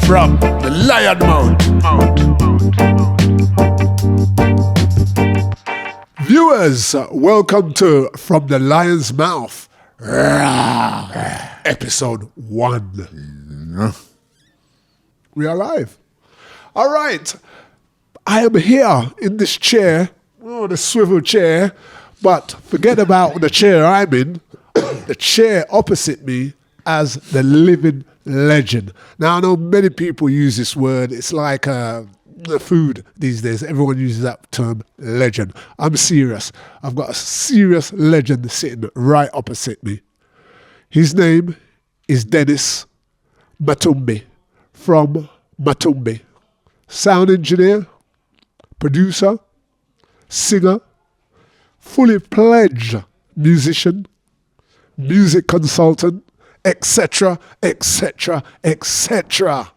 from the Lion Mouth. Viewers, welcome to From the Lion's Mouth, episode 1. We are live. All right. I am here in this chair, the swivel chair, but forget about the chair I'm in. The chair opposite me as the living legend. Now, I know many people use this word. It's like food these days. Everyone uses that term, legend. I'm serious. I've got a serious legend sitting right opposite me. His name is Dennis Matumbi from Matumbi. Sound engineer, producer, singer, fully pledged musician, music consultant, etc., etc., etc.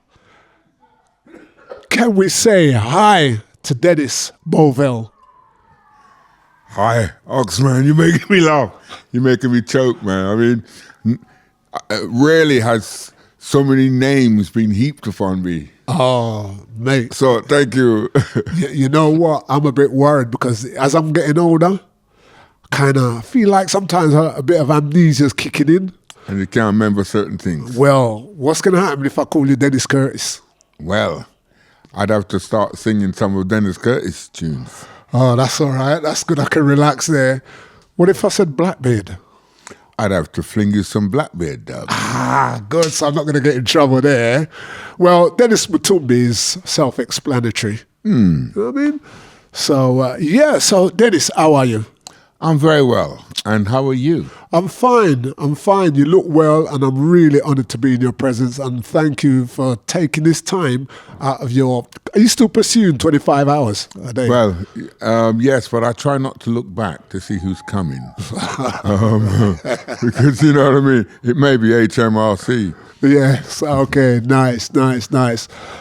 Can we say hi to Dennis Bovell? Hi, Oxman. You're making me laugh. You're making me choke, man. I mean, rarely has so many names been heaped upon me. Oh, mate. So, thank you. You know what? I'm a bit worried because as I'm getting older, I kind of feel like sometimes a bit of amnesia is kicking in. And you can't remember certain things. Well, what's going to happen if I call you Dennis Curtis? Well, I'd have to start singing some of Dennis Curtis tunes. Oh, that's all right. That's good. I can relax there. What if I said Blackbeard? I'd have to fling you some Blackbeard dub. Ah, good. So I'm not going to get in trouble there. Well, Dennis Matumbi is self-explanatory. You know what I mean? So, So, Dennis, how are you? I'm very well. And how are you? I'm fine. You look well, and I'm really honored to be in your presence. And thank you for taking this time out of your... Are you still pursuing 25 hours a day? Well, yes, but I try not to look back to see who's coming. Because, you know what I mean? It may be HMRC. Yes, okay, nice.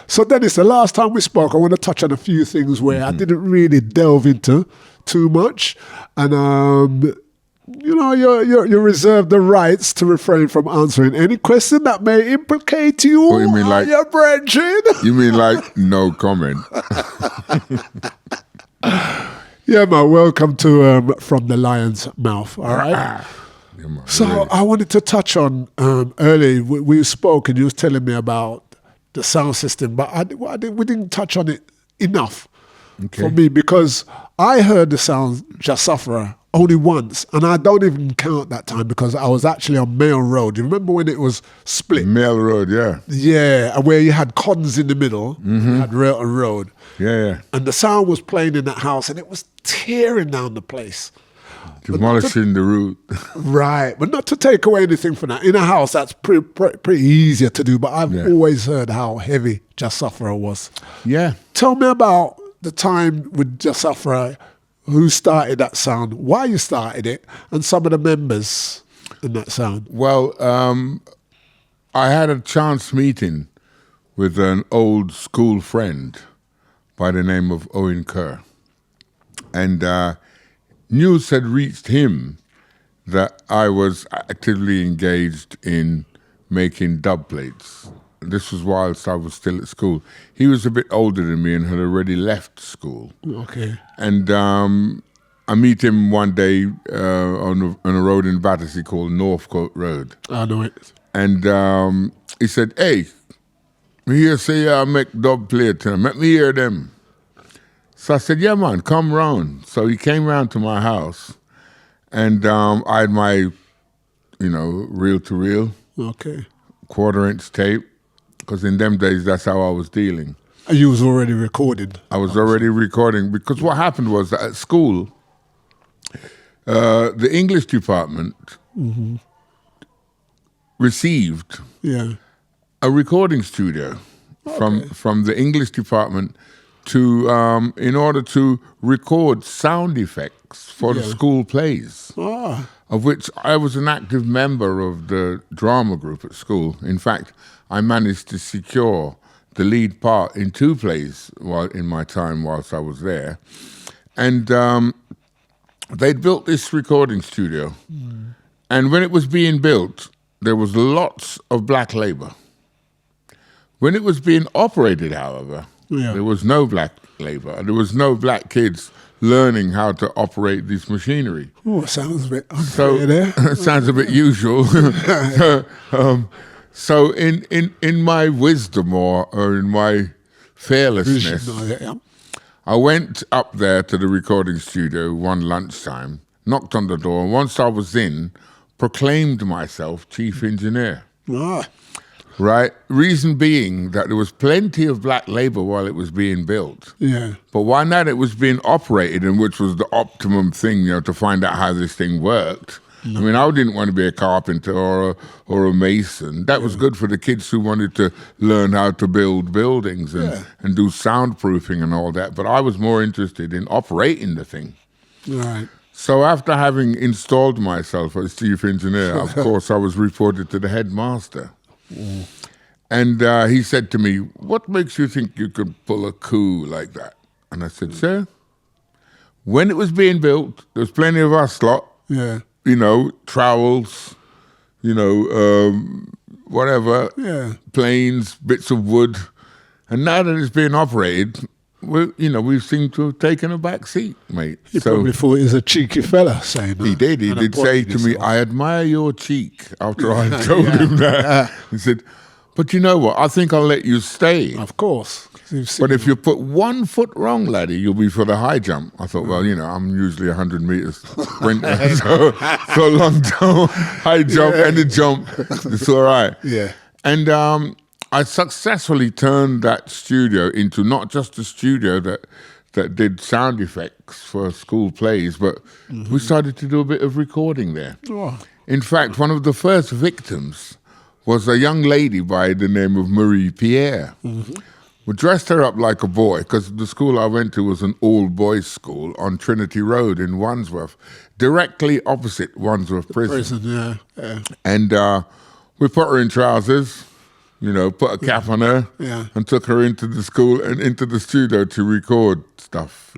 So Dennis, the last time we spoke, I want to touch on a few things where I didn't really delve into too much. And, you reserve the rights to refrain from answering any question that may implicate you or you mean like your brethren. You mean like no comment? Yeah, man, welcome to From the Lion's Mouth, all right? So I wanted to touch on earlier, we spoke and you was telling me about the sound system, but we didn't touch on it enough for me because I heard the sound Just Sufferer only once, and I don't even count that time because I was actually on Mail Road. You remember when it was split? Mail Road, yeah. Yeah, where you had Cons in the middle, you had Railton Road. Yeah. And the sound was playing in that house and it was tearing down the place. Demolishing the root. Right, but not to take away anything from that. In a house, that's pretty easier to do, but I've always heard how heavy Just Sufferer was. Yeah. Tell me about the time with Just Sufferer, who started that sound, why you started it, and some of the members in that sound. Well, I had a chance meeting with an old school friend by the name of Owen Kerr. And news had reached him that I was actively engaged in making dub plates. This was whilst I was still at school. He was a bit older than me and had already left school. Okay. And I meet him one day on a road in Battersea called Northcote Road. I know it. And he said, "Hey, me hear say I make dub plate, let me hear them." So I said, "Yeah, man, come round." So he came round to my house, and I had my, reel-to-reel, Okay. quarter-inch tape, because in them days, that's how I was dealing. You was already recording. I was already recording, because what happened was that at school, the English department received a recording studio from the English department to in order to record sound effects for the school plays, of which I was an active member of the drama group at school. In fact, I managed to secure the lead part in 2 plays in my time whilst I was there. And they'd built this recording studio. And when it was being built, there was lots of black labor, When it was being operated, however, Yeah. there was no black labor. There was no black kids learning how to operate this machinery. Oh, sounds a bit So unfair there. it sounds a bit usual. So in my wisdom or in my fearlessness, Yeah. I went up there to the recording studio one lunchtime, knocked on the door, and once I was in, proclaimed myself chief engineer. Ah, Right? Reason being that there was plenty of black labor while it was being built. yeah. But while that it was being operated, and which was the optimum thing, to find out how this thing worked. I mean, I didn't want to be a carpenter or a mason. That was good for the kids who wanted to learn how to build buildings and do soundproofing and all that. But I was more interested in operating the thing. Right. So after having installed myself as chief engineer, of course, I was reported to the headmaster. And he said to me, "What makes you think you could pull a coup like that?" And I said, "Sir, when it was being built, there was plenty of us lot, Yeah. trowels, whatever, planes, bits of wood. And now that it's being operated, we seem to have taken a back seat, mate." He probably thought he was a cheeky fella saying that. He did. He did say to me, "I admire your cheek," after I told him that. He said, "But you know what? I think I'll let you stay. Of course. But if you put 1 foot wrong, laddie, you'll be for the high jump." I thought, well, I'm usually 100 meters sprinter, so long jump, high jump, and the jump, it's all right. Yeah. And I successfully turned that studio into not just a studio that did sound effects for school plays, but we started to do a bit of recording there. Oh. In fact, one of the first victims was a young lady by the name of Marie Pierre. We dressed her up like a boy because the school I went to was an all-boys school on Trinity Road in Wandsworth, directly opposite Wandsworth Prison. Yeah. And we put her in trousers, put a cap on her, and took her into the school and into the studio to record stuff,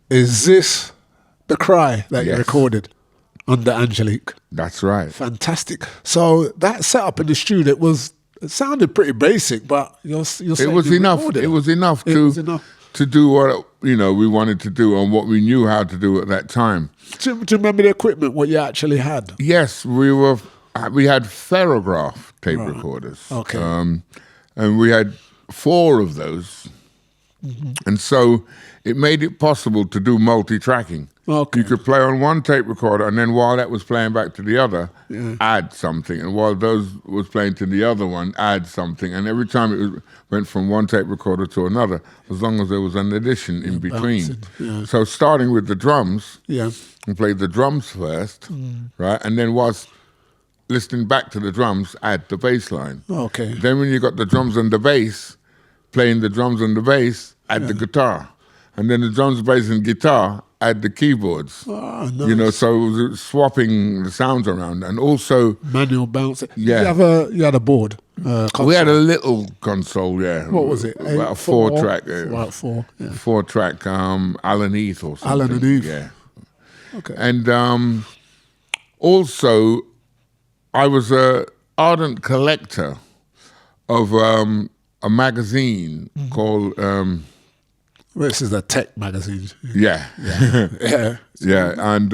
Is this the cry that you Yes. recorded under Angelique? That's right. Fantastic. So that setup in the studio, it sounded pretty basic, but you're saying It was you enough. recorded It was enough It was enough. to do what we wanted to do and what we knew how to do at that time. Do you remember the equipment, what you actually had? Yes, we had ferrograph tape recorders. Okay. And we had 4 of those. And so it made it possible to do multi-tracking. Okay. You could play on one tape recorder, and then while that was playing back to the other, add something. And while those was playing to the other one, add something. And every time it went from one tape recorder to another, as long as there was an addition in between. Yeah. So starting with the drums, Yeah. we played the drums first, right? And then whilst listening back to the drums, add the bass line. Okay. Then when you got the drums and the bass, playing the drums and the bass, add the guitar. And then the drums, bass, and guitar, add the keyboards. Oh, nice. So it was swapping the sounds around. And also, Manual bounce. Yeah. You had a board. we had a little console, yeah. What was it? About a 4-track. About 4. Yeah. 4-track Alan Heath or something. Alan and Eve. Yeah. Okay. And also, I was an ardent collector of a magazine called... This is a tech magazine. Yeah. Yeah. Yeah. And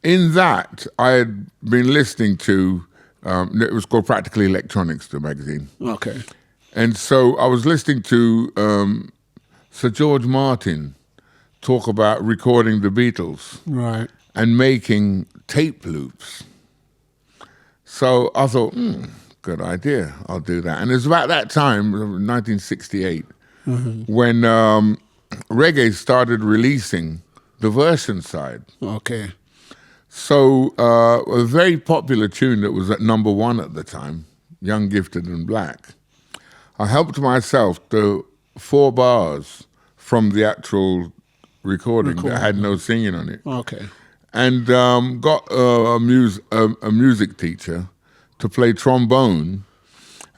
in that, I had been listening to, it was called Practically Electronics, the magazine. Okay. And so I was listening to Sir George Martin talk about recording the Beatles Right. and making tape loops. So I thought, good idea, I'll do that. And it was about that time, 1968, when reggae started releasing the version side. Okay. So a very popular tune that was at #1 at the time, Young, Gifted and Black, I helped myself to 4 bars from the actual recording that had no singing on it. Okay. And got a music teacher to play trombone,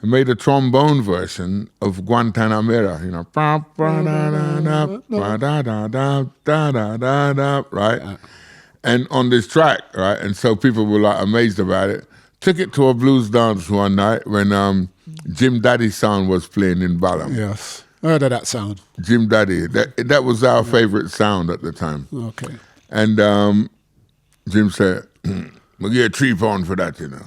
and made a trombone version of Guantanamera, right? And on this track, right? And so people were like amazed about it. Took it to a blues dance one night when Jim Daddy sound was playing in Balham. Yes. Heard of that sound. Jim Daddy. That was our favorite sound at the time. Okay. And Jim said, we'll get £3 for that, you know.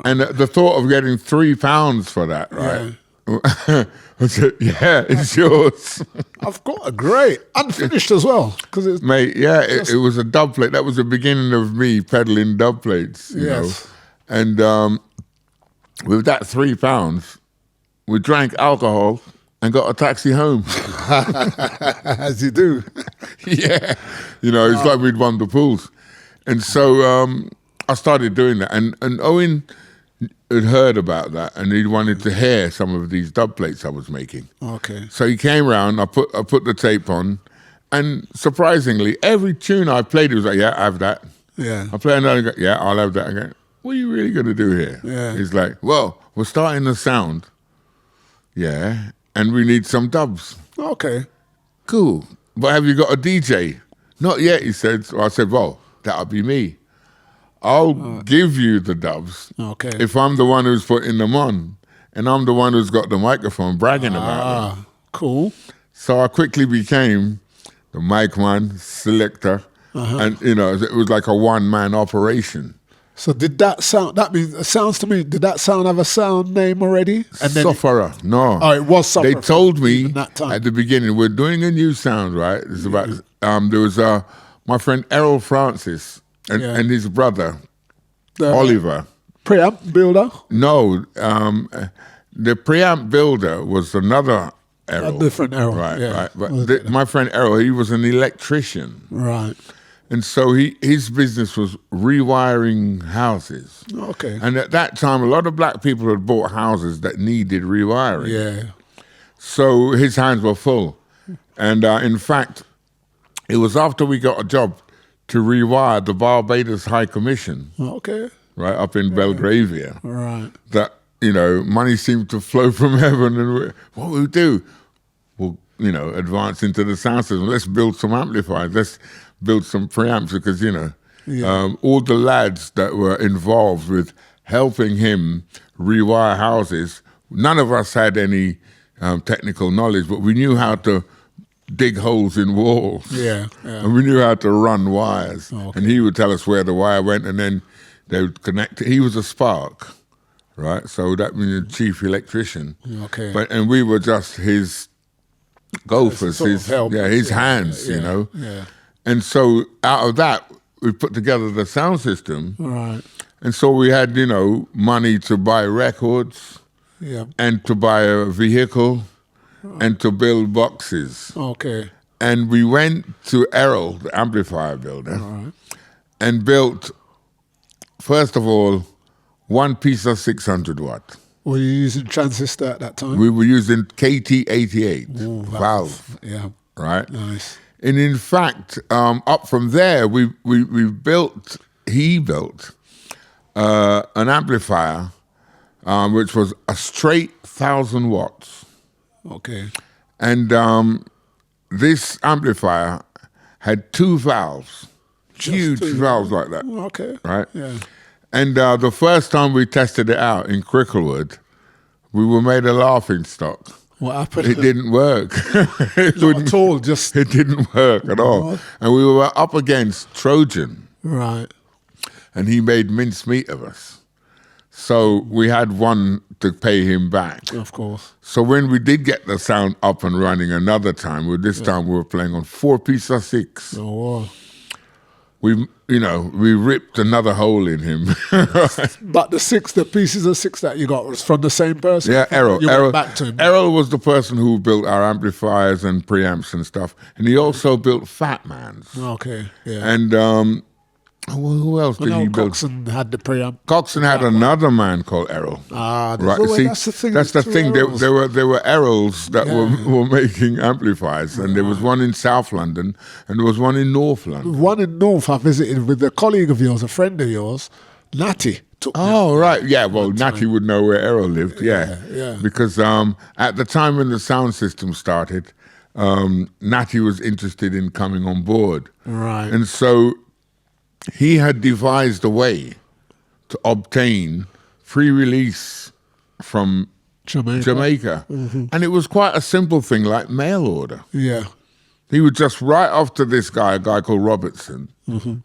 And the thought of getting £3 for that, right? Yeah. I said, yeah, it's yours. I've got a great, unfinished as well. Mate, yeah, it was a dub plate. That was the beginning of me peddling dub plates, you know. And with that £3, we drank alcohol and got a taxi home. As you do. Yeah. You know, it's like we'd won the pools. And so I started doing that. And Owen had heard about that and he wanted to hear some of these dub plates I was making. Okay. So he came round, I put the tape on, and surprisingly, every tune I played, he was like, yeah, I have that. Yeah. I play another, yeah, I'll have that again. What are you really going to do here? Yeah. He's like, well, we're starting the sound. Yeah. And we need some dubs. Okay. Cool. But have you got a DJ? Not yet, he said. So I said, well, that'll be me. I'll give you the dubs if I'm the one who's putting them on. And I'm the one who's got the microphone bragging about them. Cool. So I quickly became the mic man, selector. And, you know, it was like a one-man operation. So did that sound, that means, it sounds to me, did that sound have a sound name already? And then Sufferer, no. Oh, it was Sufferer. They told me that time. at the beginning, we're doing a new sound, right? It's about, there was my friend Errol Francis and his brother, Oliver. Preamp builder? No, the preamp builder was another Errol. A different Errol. Right, yeah. right. But my friend Errol, he was an electrician. Right. And so his business was rewiring houses. Okay. And at that time, a lot of black people had bought houses that needed rewiring. Yeah. So his hands were full. And in fact, it was after we got a job to rewire the Barbados High Commission. Okay. Right, up in Belgravia. Right. That, you know, money seemed to flow from heaven. And what we do? We'll, you know, advance into the sound system. Let's build some amplifiers. Let's build some preamps because, you know, all the lads that were involved with helping him rewire houses, none of us had any technical knowledge, but we knew how to dig holes in walls. Yeah. And we knew how to run wires. Okay. And he would tell us where the wire went and then they would connect it. He was a spark, right? So that means the chief electrician. Okay. And we were just his gophers, his hands, you know. Yeah. And so out of that, we put together the sound system. Right. And so we had, you know, money to buy records and to buy a vehicle and to build boxes. Okay. And we went to Errol, the amplifier builder, and built, first of all, one piece of 600 watt. Were you using transistor at that time? We were using KT88 valve. Yeah. Right? Nice. And in fact, up from there, he built an amplifier, which was a straight 1,000 watts. Okay. And this amplifier had two valves, huge valves like that. Okay. Right? Yeah. And the first time we tested it out in Cricklewood, we were made a laughing stock. What happened? It didn't work. Not at all, just... It didn't work at all. And we were up against Trojan. Right. And he made mincemeat of us. So we had one to pay him back. Of course. So when we did get the sound up and running another time, time we were playing on 4 pieces of 6. Oh, wow. We ripped another hole in him. But the pieces of 6 that you got was from the same person? Yeah, Errol. Went back to him. Errol was the person who built our amplifiers and preamps and stuff. And he also built Fat Man's. Okay, yeah. And who else did he build? Coxon had the preamp. Coxon had another man called Errol. Right. See, that's the thing. That's the thing. There were Errols that were making amplifiers, and there was one in South London, and there was one in North London. One in North I visited with a colleague of yours, a friend of yours, Natty. Right. Yeah, well, Natty would know where Errol lived, yeah. Because at the time when the sound system started, Natty was interested in coming on board. Right. And so he had devised a way to obtain free release from Jamaica. Mm-hmm. And it was quite a simple thing, like mail order. Yeah. He would just write off to this guy, a guy called Robertson,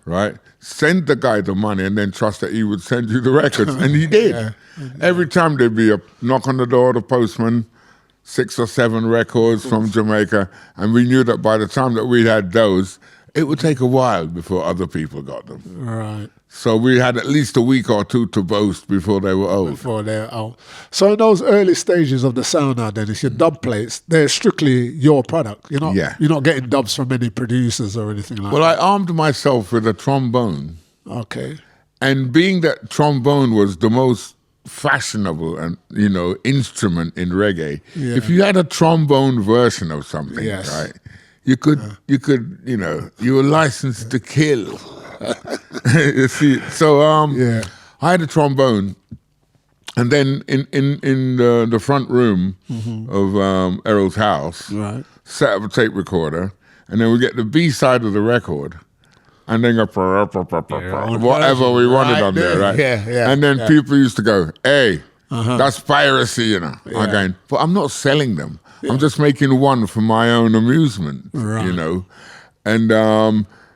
right? Send the guy the money and then trust that he would send you the records. And he did. Yeah. Every time there'd be a knock on the door of the postman, 6 or 7 records from Jamaica. And we knew that by the time that we had those, it would take a while before other people got them. Right. So we had at least a week or 2 to boast before they were old. Before they're out. So in those early stages of the sound now, Dennis, your dub plates, they're strictly your product. You're not getting dubs from any producers or anything like that. Well, I armed myself with a trombone. Okay. And being that trombone was the most fashionable and instrument in reggae, if you had a trombone version of something, right, you were licensed to kill. You see, so I had a trombone, and then in the front room of Errol's house, right, set up a tape recorder, and then we get the B side of the record, and then go whatever we wanted on there, right? Yeah. And then people used to go, "Hey, that's piracy," Again, but I'm not selling them. I'm just making one for my own amusement, right. And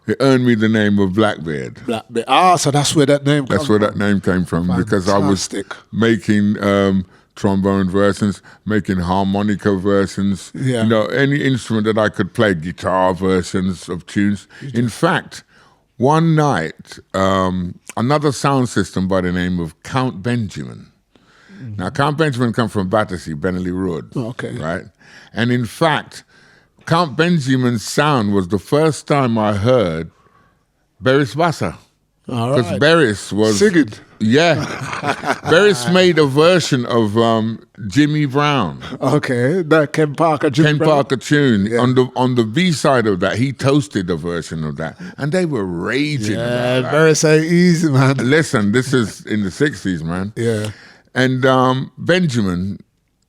it earned me the name of Blackbeard. Blackbeard. So that's where that name. That's where that name came from. Fantastic. Because I was making trombone versions, making harmonica versions. Yeah. Any instrument that I could play, guitar versions of tunes. In fact, one night, another sound system by the name of Count Benjamin. Now, Count Benjamin come from Battersea, Benelli Road. Okay. Right? And in fact, Count Benjamin's sound was the first time I heard Beres Bassa. All right. Because Beres was... Singing. Yeah. Beres made a version of Jimmy Brown. Okay, that Ken Parker tune. Yeah. On the B side of that, he toasted a version of that. And they were raging about that. Beres ain't easy, man. Listen, this is in the 60s, man. Yeah. And Benjamin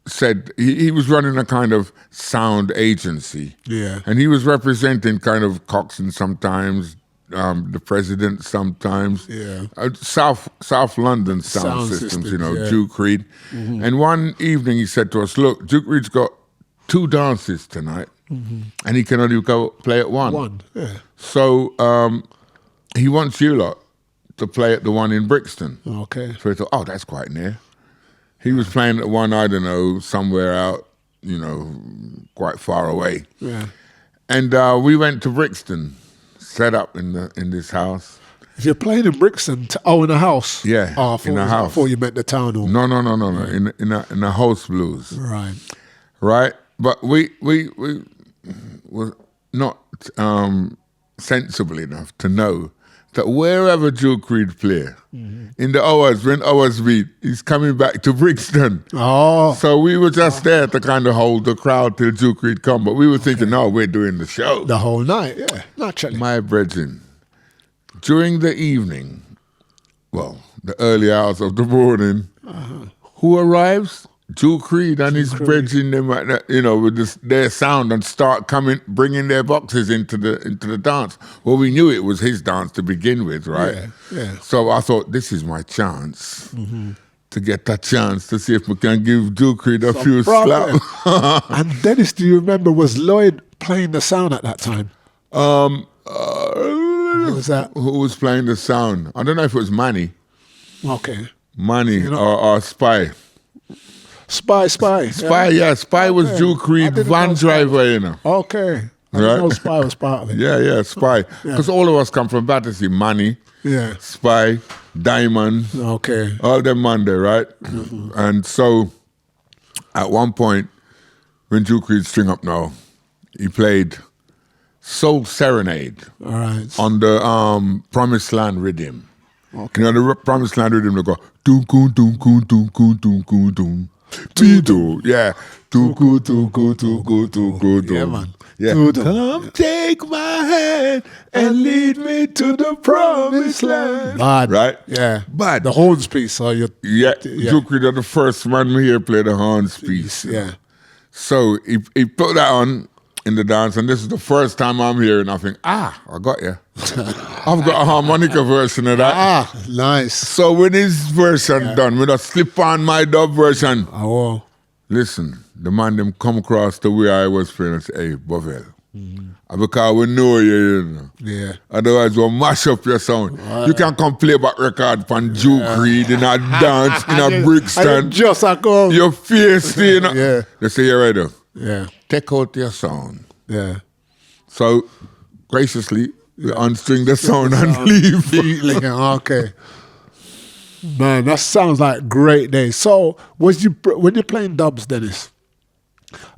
said he was running a kind of sound agency. Yeah. And he was representing kind of Coxon sometimes, the president sometimes. Yeah. South London sound systems, Duke Reid. Mm-hmm. And one evening he said to us, "Look, Duke Reid's got 2 dances tonight, and he can only go play at one. One, yeah. So he wants you lot to play at the one in Brixton." Okay. So he thought, that's quite near. He was playing at one, I don't know, somewhere out, quite far away. Yeah. And we went to Brixton, set up in this house. If you're playing in Brixton, in a house? Yeah, in a house. Before you met the town hall? No. In a house blues. Right. Right? But we were not sensible enough to know that wherever Duke Reid play, in the hours, when hours beat, he's coming back to Brixton. Oh. So we were just there to kind of hold the crowd till Duke Reid come. But we were thinking, no, we're doing the show. The whole night, yeah. Naturally. My brethren, during the evening, the early hours of the morning, who arrives? Duke Reid and his brethren, them, with their sound, and start bringing their boxes into the dance. Well, we knew it was his dance to begin with, right? Yeah. So I thought, this is my chance to get that chance to see if we can give Duke Reid a few slaps. And Dennis, do you remember, was Lloyd playing the sound at that time? Who was that? Who was playing the sound? I don't know if it was Manny. Okay. Manny or Spy. Spy. Spy was Duke Reid van driver, Okay. I didn't know Spy was part of it. Yeah, Spy. Because all of us come from Battersea. Manny, Spy, Diamond. Okay. All them Monday, right? And so, at one point, when Duke Reid string up now, he played Soul Serenade on the Promised Land rhythm. Okay. The Promised Land rhythm, they go, doom, doom, doom, doom, doom, doom, doom, doom. Tito, yeah. Yeah, man. Yeah. Come take my hand and lead me to the promised land. Bad. Right? Yeah. Bad. The horns piece. Duke Reid are the first man here play the horns piece. Yeah. So he put that on in the dance, and this is the first time I'm here, and I think, I got you. I've got a harmonica version of that. Ah, nice. So when his version done, when I slip on my dub version, Oh, listen, the man them come across the way I was playing and say, hey, Bovell, because we know you, yeah. Otherwise we'll mash up your sound. You can come play back record from Duke Reed in a dance in a Brixton. Just a go. Your face, you know. Yeah. They say, you're right, though. Yeah. Take out your sound. Yeah. So, graciously, we unstring the sound and leave. Okay. Man, that sounds like a great day. So, when you're playing dubs, Dennis,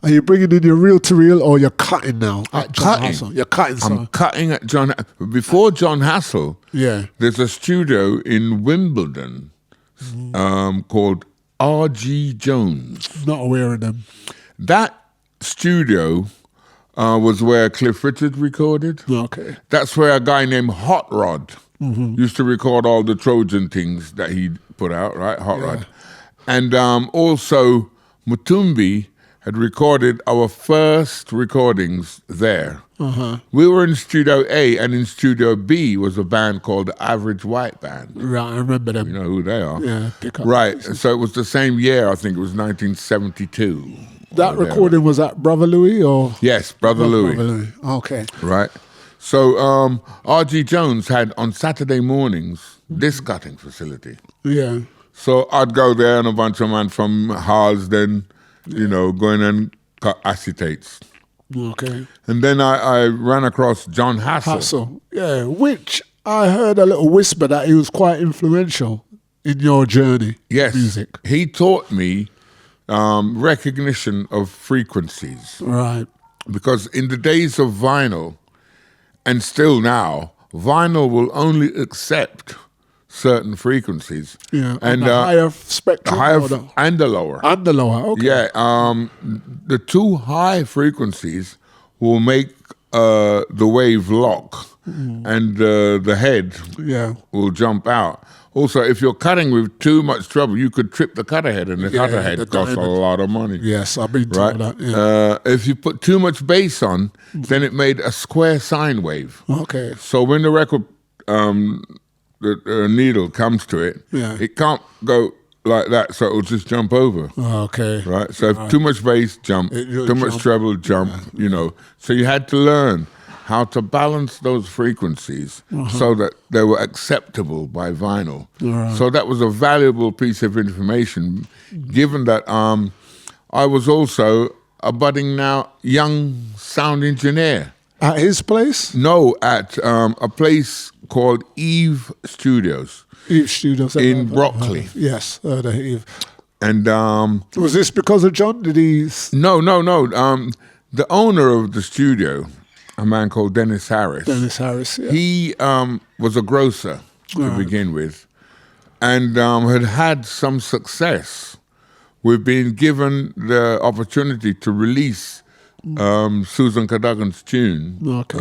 are you bringing in your reel-to-reel or you're cutting now? I'm cutting. You're cutting, so. I'm cutting at John. Before John Hassel, there's a studio in Wimbledon called R.G. Jones. Not aware of them. That studio was where Cliff Richard recorded. Okay. That's where a guy named Hot Rod used to record all the Trojan things that he put out, right? Hot Rod. And also Mutumbi had recorded our first recordings there. We were in Studio A, and in Studio B was a band called the Average White Band. Right, I remember them. You know who they are. Yeah, pick up. Right, so it was the same year, I think it was 1972. That recording was at Brother Louie or? Yes, Brother Louie. Brother Louie. Okay. Right. So R.G. Jones had on Saturday mornings disc cutting facility. Yeah. So I'd go there and a bunch of men from Harlesden, you know, going and cut acetates. Okay. And then I ran across John Hassel. Yeah, which I heard a little whisper that he was quite influential in your journey. Yes. Music. He taught me recognition of frequencies. Right. Because in the days of vinyl, and still now, vinyl will only accept certain frequencies. Yeah, and the higher spectrum. And the lower. And the lower, okay. Yeah, the two high frequencies will make the wave lock, and the head will jump out. Also, if you're cutting with too much treble, you could trip the cutter head, and the cutter head costs a lot of money. Yes, I've been told that. Yeah. If you put too much bass on, then it made a square sine wave. Okay. So when the record, the needle comes to it, it can't go like that, so it'll just jump over. Okay. Right? So if too much bass, jump. Too much treble, jump, you know. So you had to learn how to balance those frequencies so that they were acceptable by vinyl. So that was a valuable piece of information, given that I was also a budding now young sound engineer. At his place? No, at a place called Eve Studios. Eve Studios. In Brockley. Yes, Eve. And was this because of John? Did he? No. The owner of the studio, a man called Dennis Harris. Dennis Harris, yeah. He was a grocer to begin with, and had some success. We've been given the opportunity to release Susan Cadogan's tune. Okay.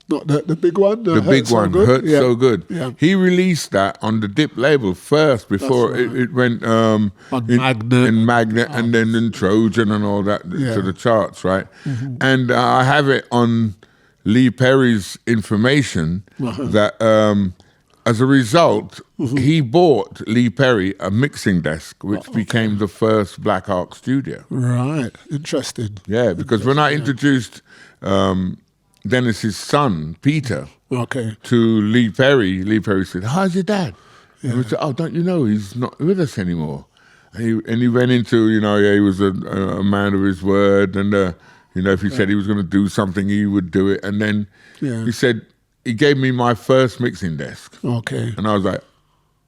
Not the big one? The big one, Hurt So Good. Yeah. He released that on the Dip label first before it went on Magnet and then in Trojan and all that to the charts, right? And I have it on Lee Perry's information that as a result, he bought Lee Perry a mixing desk, which became the first Black Ark studio. Right, interesting. Yeah, because when I introduced Dennis's son, Peter, to Lee Perry said, "How's your dad?" And we said, "Oh, don't you know he's not with us anymore?" And he went into, he was a man of his word, and if he said he was going to do something, he would do it. And then he said, he gave me my first mixing desk. Okay. And I was like,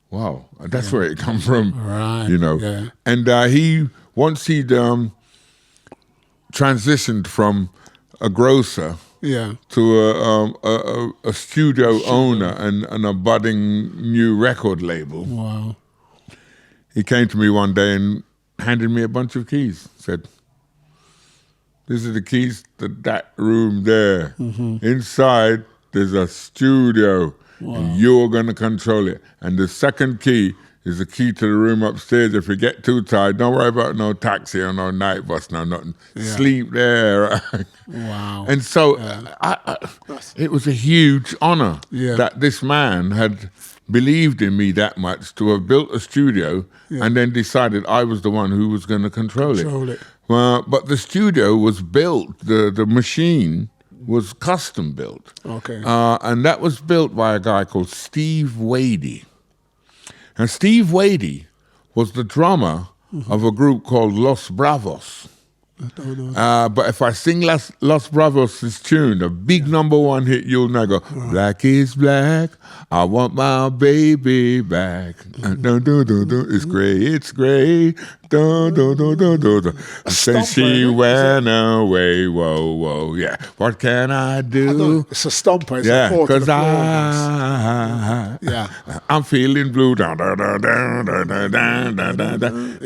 wow, that's where it come from. Right. Yeah. And once he'd transitioned from a grocer to a studio owner and a budding new record label. Wow. He came to me one day and handed me a bunch of keys. Said, "These are the keys to that room there. Inside, there's a studio, and you're going to control it. And the second key is the key to the room upstairs. If you get too tired, don't worry about no taxi or no night bus, no nothing. Yeah. Sleep there. Wow. And so it was a huge honor Yeah. that this man had believed in me that much to have built a studio and then decided I was the one who was going to control it. Well, but the studio was built, the machine was custom built. Okay. And that was built by a guy called Steve Wadey. And Steve Wadey was the drummer of a group called Los Bravos. I don't know. But if I sing Los Bravos' tune, a big #1 hit, you'll know go, black is black, I want my baby back. It's gray, Since she went away, whoa, whoa, yeah. What can I do? It's a stomper. It's Yeah, a four to because the floor. I'm feeling blue.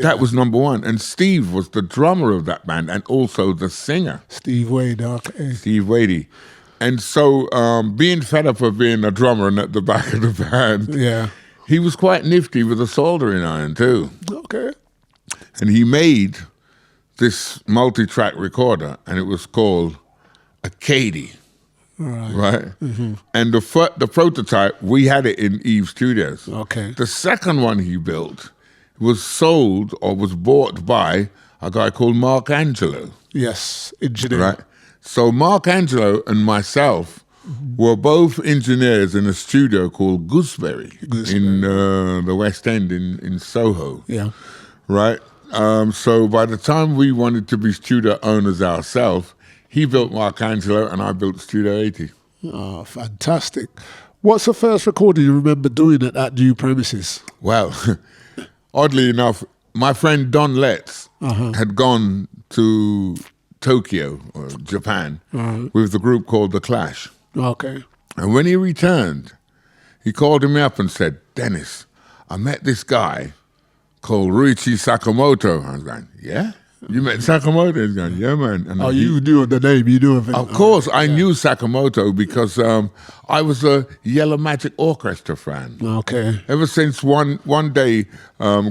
That was #1. And Steve was the drummer of that band and also the singer. Steve Wade, okay. Steve Wadey. And so being fed up of being a drummer and at the back of the band, he was quite nifty with a soldering iron too. Okay. And he made this multi-track recorder, and it was called a Katie. Right? Mm-hmm. And the prototype, we had it in Eve Studios. Okay. The second one he built was sold or was bought by a guy called Mark Angelo. Yes, engineer. Right? So Mark Angelo and myself were both engineers in a studio called Gooseberry. In the West End in Soho. Yeah. Right? So by the time we wanted to be studio owners ourselves, he built Mark Angelo and I built Studio 80. Oh, fantastic. What's the first recording you remember doing at that new premises? Well, oddly enough, my friend Don Letts had gone to Tokyo, or Japan, with the group called The Clash. Okay. And when he returned, he called me up and said, Dennis, I met this guy called Ruichi Sakamoto. I was going, yeah? You met Sakamoto? He's going, yeah, man. And you knew the name, you knew of it. Of course, I knew Sakamoto because I was a Yellow Magic Orchestra fan. Okay. Ever since one day,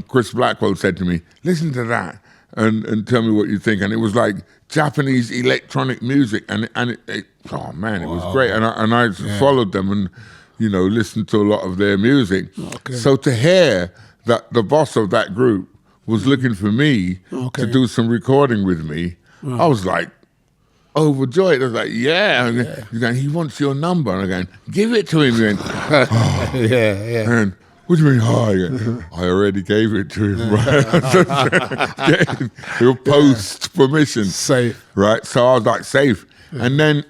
Chris Blackwell said to me, listen to that and tell me what you think. And it was like Japanese electronic music. And it oh, man, it was great. And I followed them and, listened to a lot of their music. Okay. So to hear that the boss of that group was looking for me to do some recording with me, I was like overjoyed. I was like, yeah. He's going, he wants your number. And I'm going, give it to him. Going, And what do you mean, I already gave it to him, right? He'll post permission. Safe. Right? So I was like, safe. And then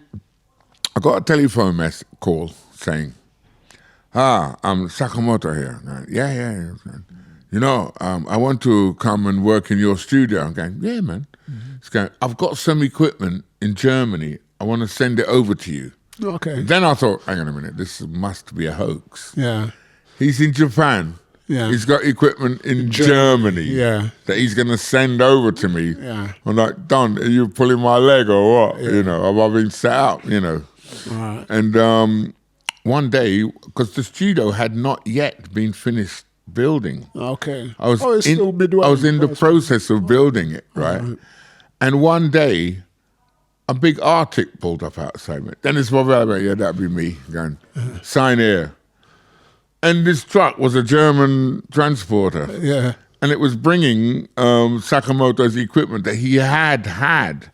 I got a telephone call saying, I'm Sakamoto here. Yeah. I want to come and work in your studio. I'm going, yeah, man. It's going, I've got some equipment in Germany. I want to send it over to you. Okay. And then I thought, hang on a minute, this must be a hoax. Yeah. He's in Japan. Yeah. He's got equipment in Germany. Yeah. That he's going to send over to me. Yeah. I'm like, Don, are you pulling my leg or what? Yeah. Have I been set up, Right. And one day, because the studio had not yet been finished building. Okay. I was still midway. I was in the process of building it, right? And one day, a big Arctic pulled up outside me. Dennis Bovell, yeah, that'd be me, going, sign here. And this truck was a German transporter. Yeah. And it was bringing Sakamoto's equipment that he had.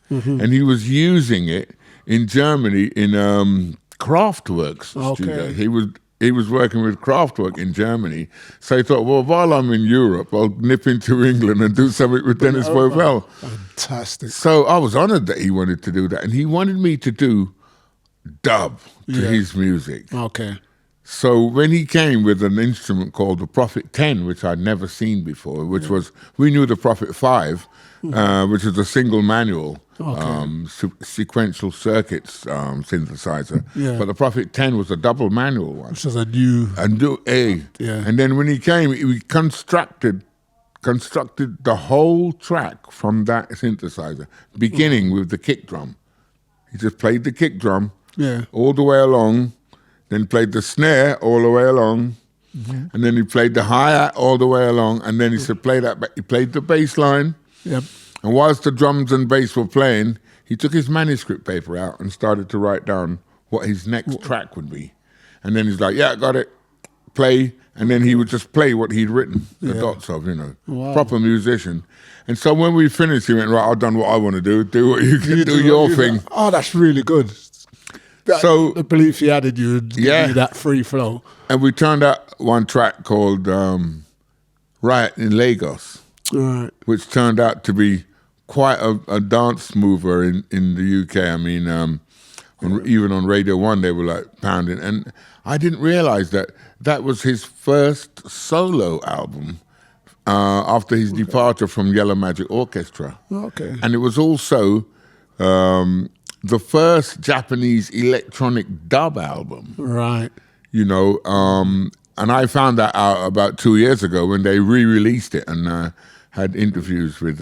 And he was using it in Germany in Kraftwerk's studio. He was working with Kraftwerk in Germany. So he thought, well, while I'm in Europe, I'll nip into England and do something with Dennis Bovell. Fantastic. So I was honored that he wanted to do that. And he wanted me to do dub to his music. Okay. So when he came with an instrument called the Prophet 10, which I'd never seen before, which was, we knew the Prophet 5, which was a single manual sequential circuits synthesizer. Yeah. But the Prophet 10 was a double manual one. Which was a new... And then when he came, he constructed the whole track from that synthesizer, beginning with the kick drum. He just played the kick drum all the way along, then played the snare all the way along, and then he played the hi-hat all the way along, and then he said, play that back. He played the bass line, Yep. and whilst the drums and bass were playing, he took his manuscript paper out and started to write down what his next track would be. And then he's like, yeah, got it, play. And then he would just play what he'd written, the dots of, proper musician. And so when we finished, he went, right, I've done what I want to do what you can do your thing. Oh, that's really good. So the belief he had in you, and give you that free flow. And we turned out one track called Riot in Lagos, which turned out to be quite a dance mover in the UK. I mean, even on Radio 1, they were like pounding. And I didn't realize that was his first solo album after his departure from Yellow Magic Orchestra. Okay. And it was also the first Japanese electronic dub album. Right. And I found that out about 2 years ago when they re-released it and had interviews with,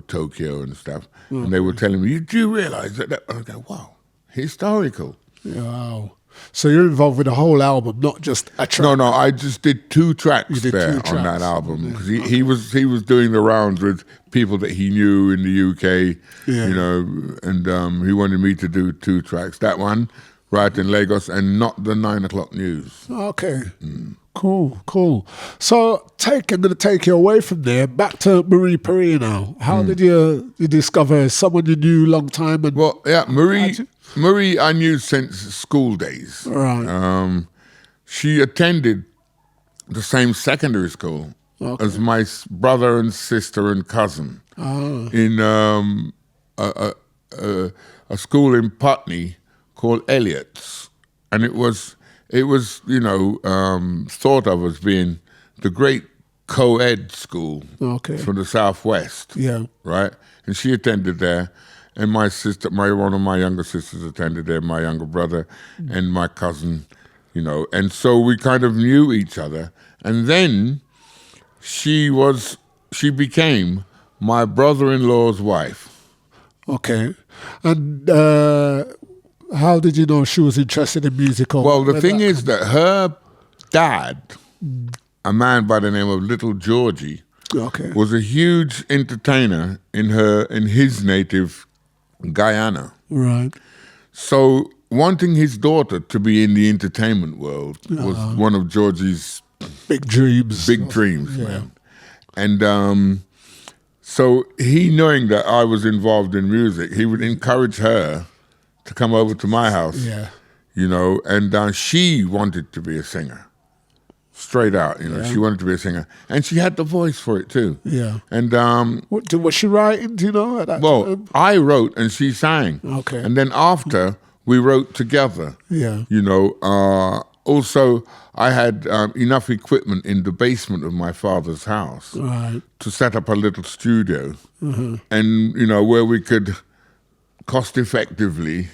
Tokyo and stuff. And they were telling me, do you realize that? I go, wow, historical. Wow. So you're involved with the whole album, not just a track? No, I just did 2 tracks on that album because he was doing the rounds with people that he knew in the UK, and he wanted me to do 2 tracks. That one, Right in Lagos, and Not the 9 o'clock News. Okay, cool. So I'm going to take you away from there, back to Marie Perry now. How did you discover someone you knew a long time? And Marie I knew since school days. Right. She attended the same secondary school as my brother and sister and cousin in a school in Putney called Elliott's, and it was thought of as being the great co-ed school for the Southwest. Yeah. Right? And she attended there. And my sister, one of my younger sisters attended there, my younger brother and my cousin, And so we kind of knew each other. And then she became my brother-in-law's wife. Okay. And how did you know she was interested in music? Well, the thing is that her dad, a man by the name of Little Georgie, was a huge entertainer in his native Guyana. Right. So wanting his daughter to be in the entertainment world was one of Georgie's big dreams. Man. And so he, knowing that I was involved in music, he would encourage her to come over to my house. Yeah. And she wanted to be a singer. Straight out, she wanted to be a singer, and she had the voice for it too. Yeah. And was she writing? Do you know? At that time? I wrote and she sang. Okay. And then after we wrote together. Yeah. Also, I had enough equipment in the basement of my father's house to set up a little studio, and where we could cost effectively,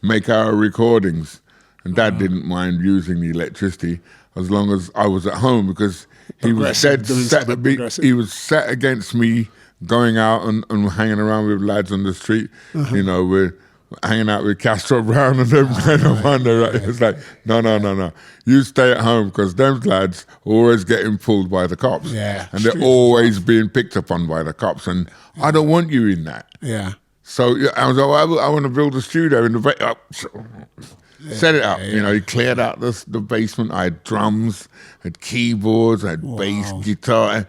make our recordings. And Dad didn't mind using the electricity as long as I was at home, because he was set against me going out and hanging around with lads on the street. We're hanging out with Castro Brown and them kind of wonder. Right? It's like, no. You stay at home, because them lads are always getting pulled by the cops. Yeah, and they're always being picked upon by the cops. And I don't want you in that. Yeah. So I was like, I want to build a studio in the set it up. He cleared out the basement. I had drums, had keyboards, I had bass, guitar.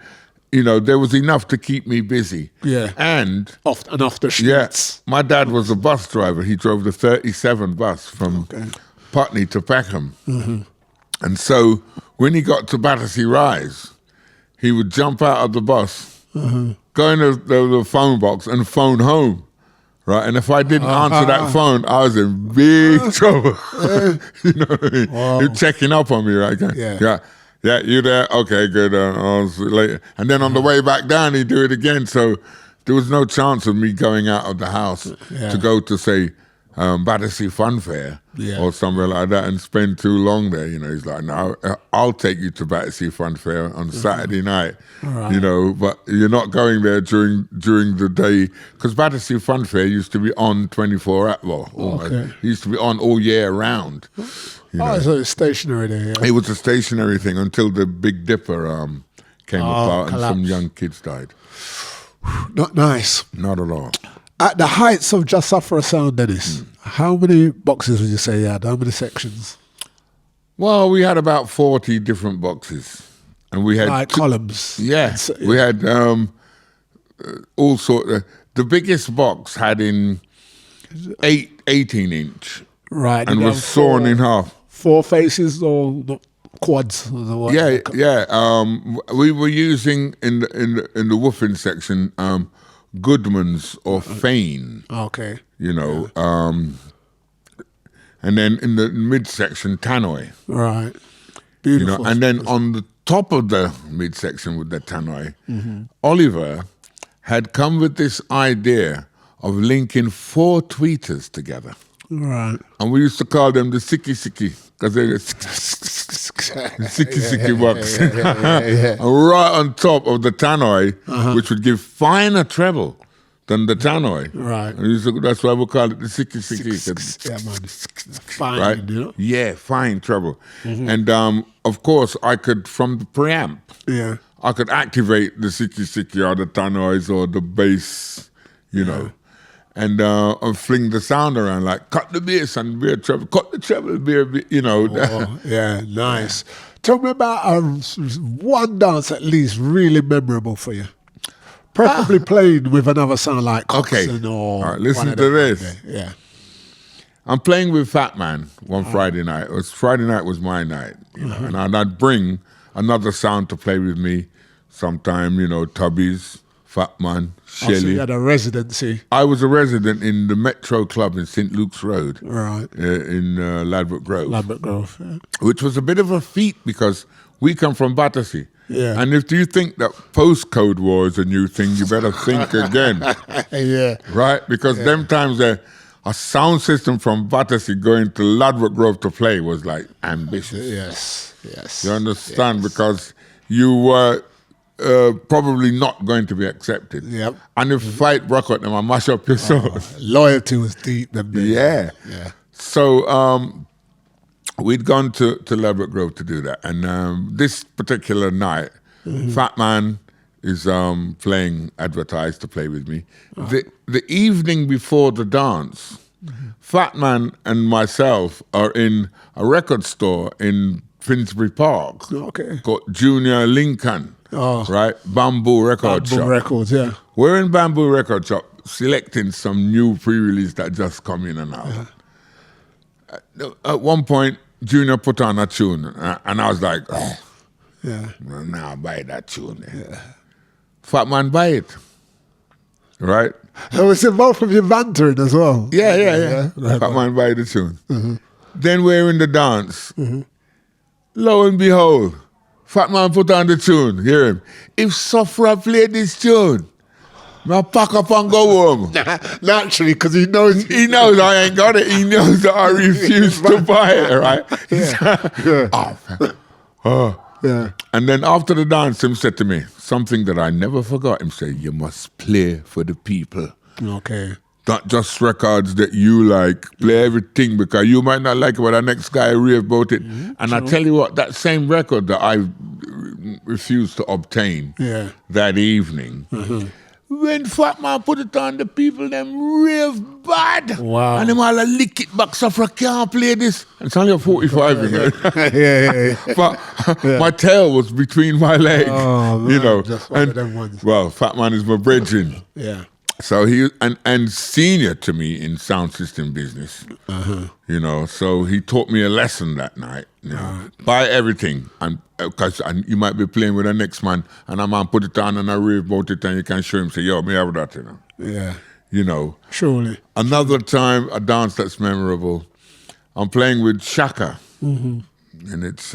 There was enough to keep me busy. Yeah. And off the streets. My dad was a bus driver. He drove the 37 bus from Putney to Peckham. And so when he got to Battersea Rise, he would jump out of the bus, go in the phone box and phone home. Right, and if I didn't answer that phone, I was in big trouble. You know what I mean? Wow. You're checking up on me, right? Yeah, you there? Okay, good. I was late. And then on the way back down, he'd do it again. So there was no chance of me going out of the house to go to, say, Battersea Fun Fair Yeah. or somewhere like that and spend too long there. You know, he's like, no, I'll take you to Battersea Fun Fair on Saturday night. Right. You know, but you're not going there during the day because Battersea Fun Fair used to be on 24 hours. Well, almost. Okay. It used to be on all year round. You know. So it's stationary there. Yeah. It was a stationary thing until the Big Dipper came apart and some young kids died. Not nice. Not at all. At the heights of Just Suffer a Sound, Dennis, how many boxes would you say you had? How many sections? Well, we had about 40 different boxes. And we had... Like columns. Yeah. We had all sorts... the biggest box had in 18-inch. Right. And was sawn in half. 4 faces or not, quads? Or Yeah, yeah. We were using in the woofing section... Goodman's or Fane, okay, you know, and then in the midsection Tannoy, right, beautiful. You know, and then on the top of the midsection with the Tannoy, Oliver had come with this idea of linking 4 tweeters together, right, and we used to call them the Sicky Sicky because they're the Sicky Sicky box, and right on top of the Tannoy, which would give finer treble than the Tannoy. Right. That's why we call it the Sicky Sicky. Yeah, man. Fine, right? you know? Yeah, fine treble. And of course, I could, from the preamp, I could activate the Sicky Sicky or the Tannoys or the bass, you know. And fling the sound around, like cut the bass and beer treble, cut the treble, beer, you know. Oh, yeah, nice. Tell me about one dance at least really memorable for you. Preferably played with another sound like Oxman or... All right, listen to this. Yeah. I'm playing with Fat Man one Friday night. Friday night was my night, you know, and I'd bring another sound to play with me sometime, you know, Tubbies, Fat Man, Shelley. So you had a residency. I was a resident in the Metro Club in St. Luke's Road, right, in Ladbroke Grove. Ladbroke Grove, yeah. Which was a bit of a feat because we come from Battersea. Yeah. And if you think that postcode war is a new thing, you better think again. Yeah. Right? Because them times a sound system from Battersea going to Ladbroke Grove to play was like ambitious. Yes. You understand? Yes. Because you were probably not going to be accepted. Yep. And if fight broke out, them and mash up your soul. Loyalty was deep them days. Yeah. Yeah. So we'd gone to Ladbroke Grove to do that. And this particular night, Fat Man is playing Advertised to play with me. The evening before the dance, Fat Man and myself are in a record store in Finsbury Park called Junior Lincoln, right? Bamboo Record Shop. Bamboo Records, yeah. We're in Bamboo Record Shop selecting some new pre-release that just come in and out. At one point, Junior put on a tune, and I was like, now I buy that tune. Yeah. Fat Man buy it, right? I was both of you bantering as well. Yeah. Fat Man buy the tune. Then we're in the dance. Lo and behold, Fat Man put on the tune. Hear him. If Sufra played this tune, I'll pack up and go home. Naturally, because he knows. He knows I ain't got it. He knows that I refuse to buy it, right? Yeah. And then after the dance, him said to me something that I never forgot. Him say, you must play for the people. Okay. Not just records that you like. Play everything because you might not like it, but the next guy rave about it. And I tell you what, that same record that I refused to obtain that evening, when Fat Man put it on, the people them rave bad. Wow. And them all lick it back, so I can't play this. And it's only a 45, you know. Yeah. But my tail was between my legs, you know. Just one of them ones. Well, Fat Man is my brethren. Yeah. So he and senior to me in sound system business, you know. So he taught me a lesson that night. You know, buy everything, and because you might be playing with the next man, and a man put it on and I rave about it, and you can show him, say, "Yo, me have that," you know. Yeah. You know. Surely. Another time, a dance that's memorable. I'm playing with Shaka, and it's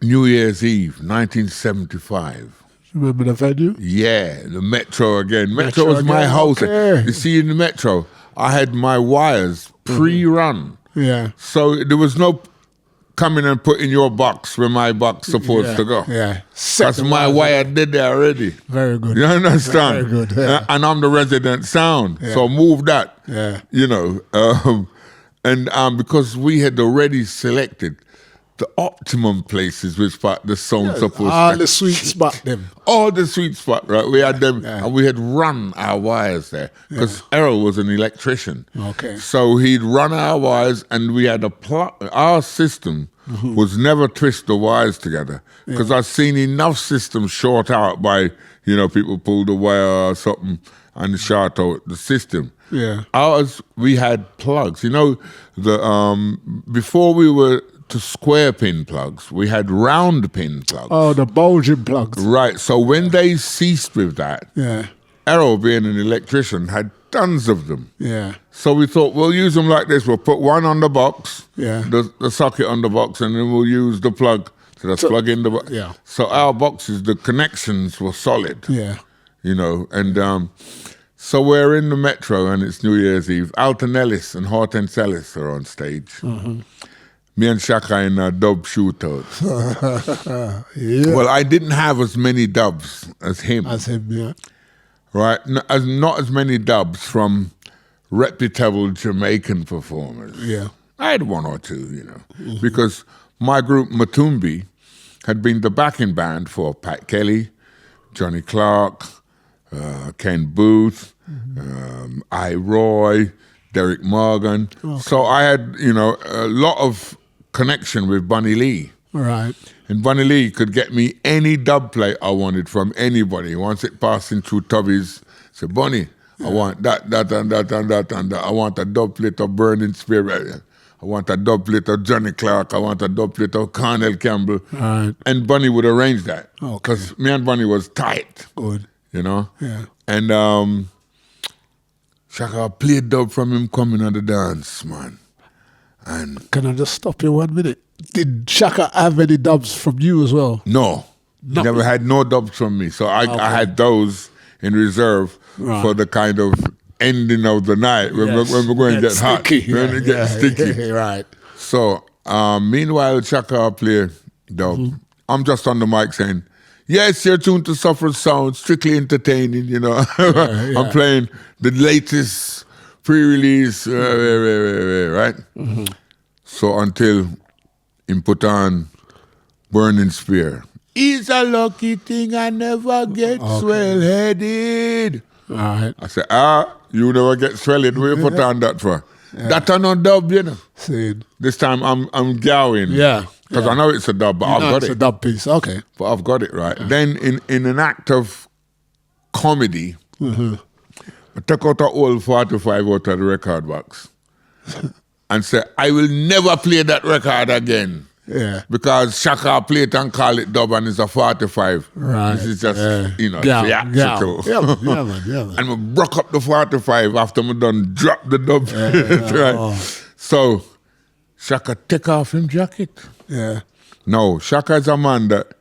New Year's Eve, 1975. Remember the venue? Yeah, the Metro again. Metro was my again, house. okay. You see, in the Metro, I had my wires pre-run. Yeah. So there was no coming and putting your box where my box supposed to go. Yeah. Because my wire did there already. Very good. You understand? Very good. Yeah. And I'm the resident sound. Yeah. So move that. Yeah. You know. And because we had already selected the optimum places which part the song supposed all to. the sweet spot them. All the sweet spot, right? We had them, and we had run our wires there because Errol was an electrician. Okay. So he'd run our wires, and we had our system was never twist the wires together because I've seen enough systems short out by people pull the wire or something and short out the system. Yeah. Ours, we had plugs. Before we were to square pin plugs, we had round pin plugs. Oh, the bulging plugs. Right. So when they ceased with that, Errol, being an electrician, had tons of them. Yeah. So we thought we'll use them like this. We'll put one on the box, the socket on the box, and then we'll use the plug to plug in the box. Yeah. So our boxes, the connections were solid. Yeah. And so we're in the Metro, and it's New Year's Eve. Alton Ellis and Hortense Ellis are on stage. Me and Shaka in a dub shootout. Well, I didn't have as many dubs as him. Yeah. Right? Not as many dubs from reputable Jamaican performers. Yeah. I had one or two, because my group, Matumbi, had been the backing band for Pat Kelly, Johnny Clark, Ken Booth, I. Roy, Derek Morgan. Okay. So I had, a lot of connection with Bunny Lee. Right. And Bunny Lee could get me any dub plate I wanted from anybody. Once it passing through Tubby's, say, Bunny, I want that, and that, and that. I want a dub plate of Burning Spirit. I want a dub plate of Johnny Clark. I want a dub plate of Cornell Campbell. Right. And Bunny would arrange that. Okay. Because me and Bunny was tight. Good. Yeah. And Shaka played dub from him coming on the dance, man. And can I just stop you 1 minute? Did Shaka have any dubs from you as well? No. He never had no dubs from me. So I had those in reserve for the kind of ending of the night when we're going to get sticky. Hot. When it gets sticky. Right. So meanwhile, Shaka played dub. I'm just on the mic saying, yes, you're tuned to Suffer Sound, strictly entertaining, I'm playing the latest pre-release, right? So until he put on Burning Spear. It's a lucky thing I never get swell-headed. All right. I said, you never get swell-headed. Where you put on that for? That on a dub, See. This time I'm gowing. Yeah. Because I know it's a dub, but I've got it. It's a dub piece, okay. But I've got it, right? Then in an act of comedy, I took out an old 45 out of the record box and said, I will never play that record again. Yeah. Because Shaka play it and call it dub and it's a 45. Right. This is just, theatrical. Yeah, man. And I broke up the 45 after I done drop the dub. Right. So Shaka take off him jacket. Yeah. No, Shaka is a man that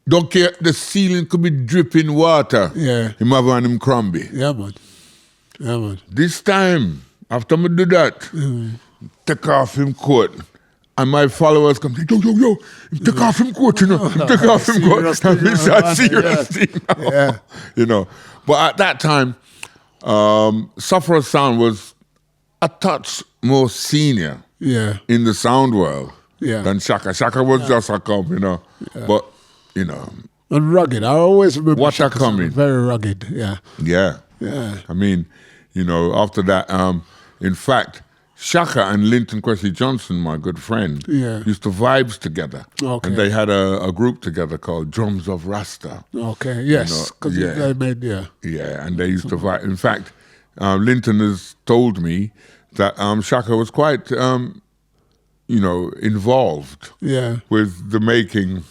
don't care, the ceiling could be dripping water. Yeah. Him have on him crumby. Yeah, man. This time, after me do that, take off him coat. And my followers come, yo, take off him coat, take off him coat. It's a serious thing now. But at that time, Sufferer Sound was a touch more senior in the sound world than Shaka. Shaka was just a come, But, And rugged. I always remember what Shaka coming. Very rugged, Yeah. I mean, after that, in fact, Shaka and Linton Cressy Johnson, my good friend, used to vibes together. Okay. And they had a group together called Drums of Rasta. Okay, yes. Because they made, Yeah, and they used to vibe. In fact, Linton has told me that Shaka was quite, involved with the making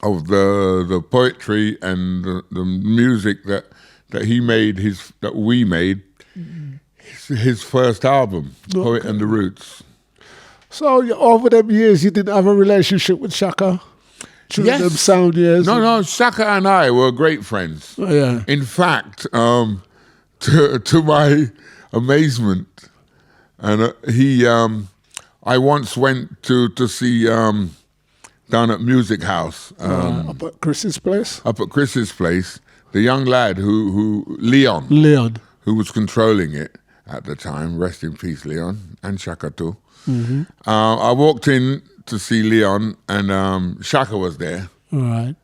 of the poetry and the music that he made, that we made, his first album, Poet and the Roots. So over them years, you didn't have a relationship with Shaka? during them sound years? No, Shaka and I were great friends. Oh, yeah. In fact, to my amazement, and I once went to see down at Music House. Up at Chris's place? Up at Chris's place, the young lad who Leon, who was controlling it at the time, rest in peace, Leon, and Shaka too. Mm-hmm. I walked in to see Leon, and Shaka was there. All right.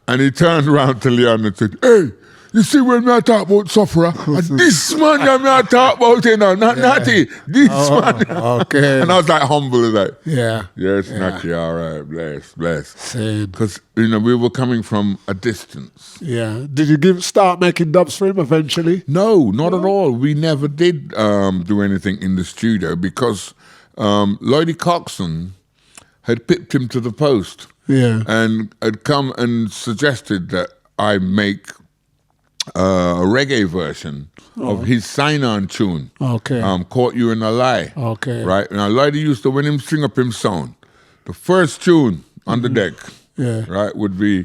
And he turned around to Leon and said, "Hey, you see when I talk about sufferer, and this man that I talk about, you know, not Natty, this man." Okay. And I was like humble as that. Yeah. Yes, Natty, all right, bless. Same. Because, you know, we were coming from a distance. Yeah. Did you start making dubs for him eventually? No, not at all. We never did do anything in the studio because Lloydie Coxon had pipped him to the post. Yeah. And had come and suggested that I make a reggae version of his sign-on tune. Okay. Caught You in a Lie. Okay. Right? Now, Lloydie used to, when him string up him sound, the first tune on the deck, right, would be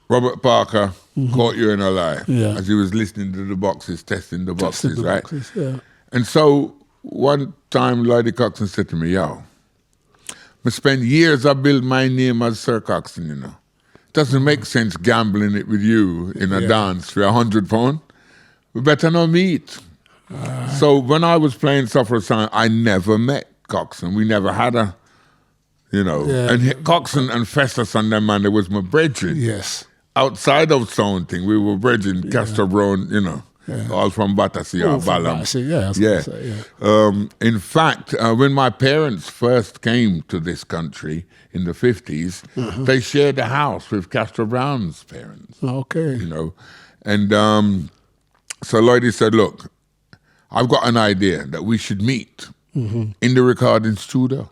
Robert Parker, Caught You in a Lie. Yeah. As he was listening to the boxes, testing the boxes, right? Boxes, yeah. And so one time Lloydie Coxon said to me, "Yo, I spent years I built my name as Sir Coxon, you know. Doesn't make sense gambling it with you in a dance for £100. We better not meet." So when I was playing Sufferer Sound, I never met Coxon. We never had a, you know. Yeah. And Coxon and Festus and them, man, it was my brethren. Yes. Outside of sound thing, we were brethren, Castor Brown, you know. Yeah. All from Battersea or Balham. In fact, when my parents first came to this country in the 50s, they shared a house with Castor Brown's parents. Okay. You know, and so Lloydie said, "Look, I've got an idea that we should meet in the recording studio."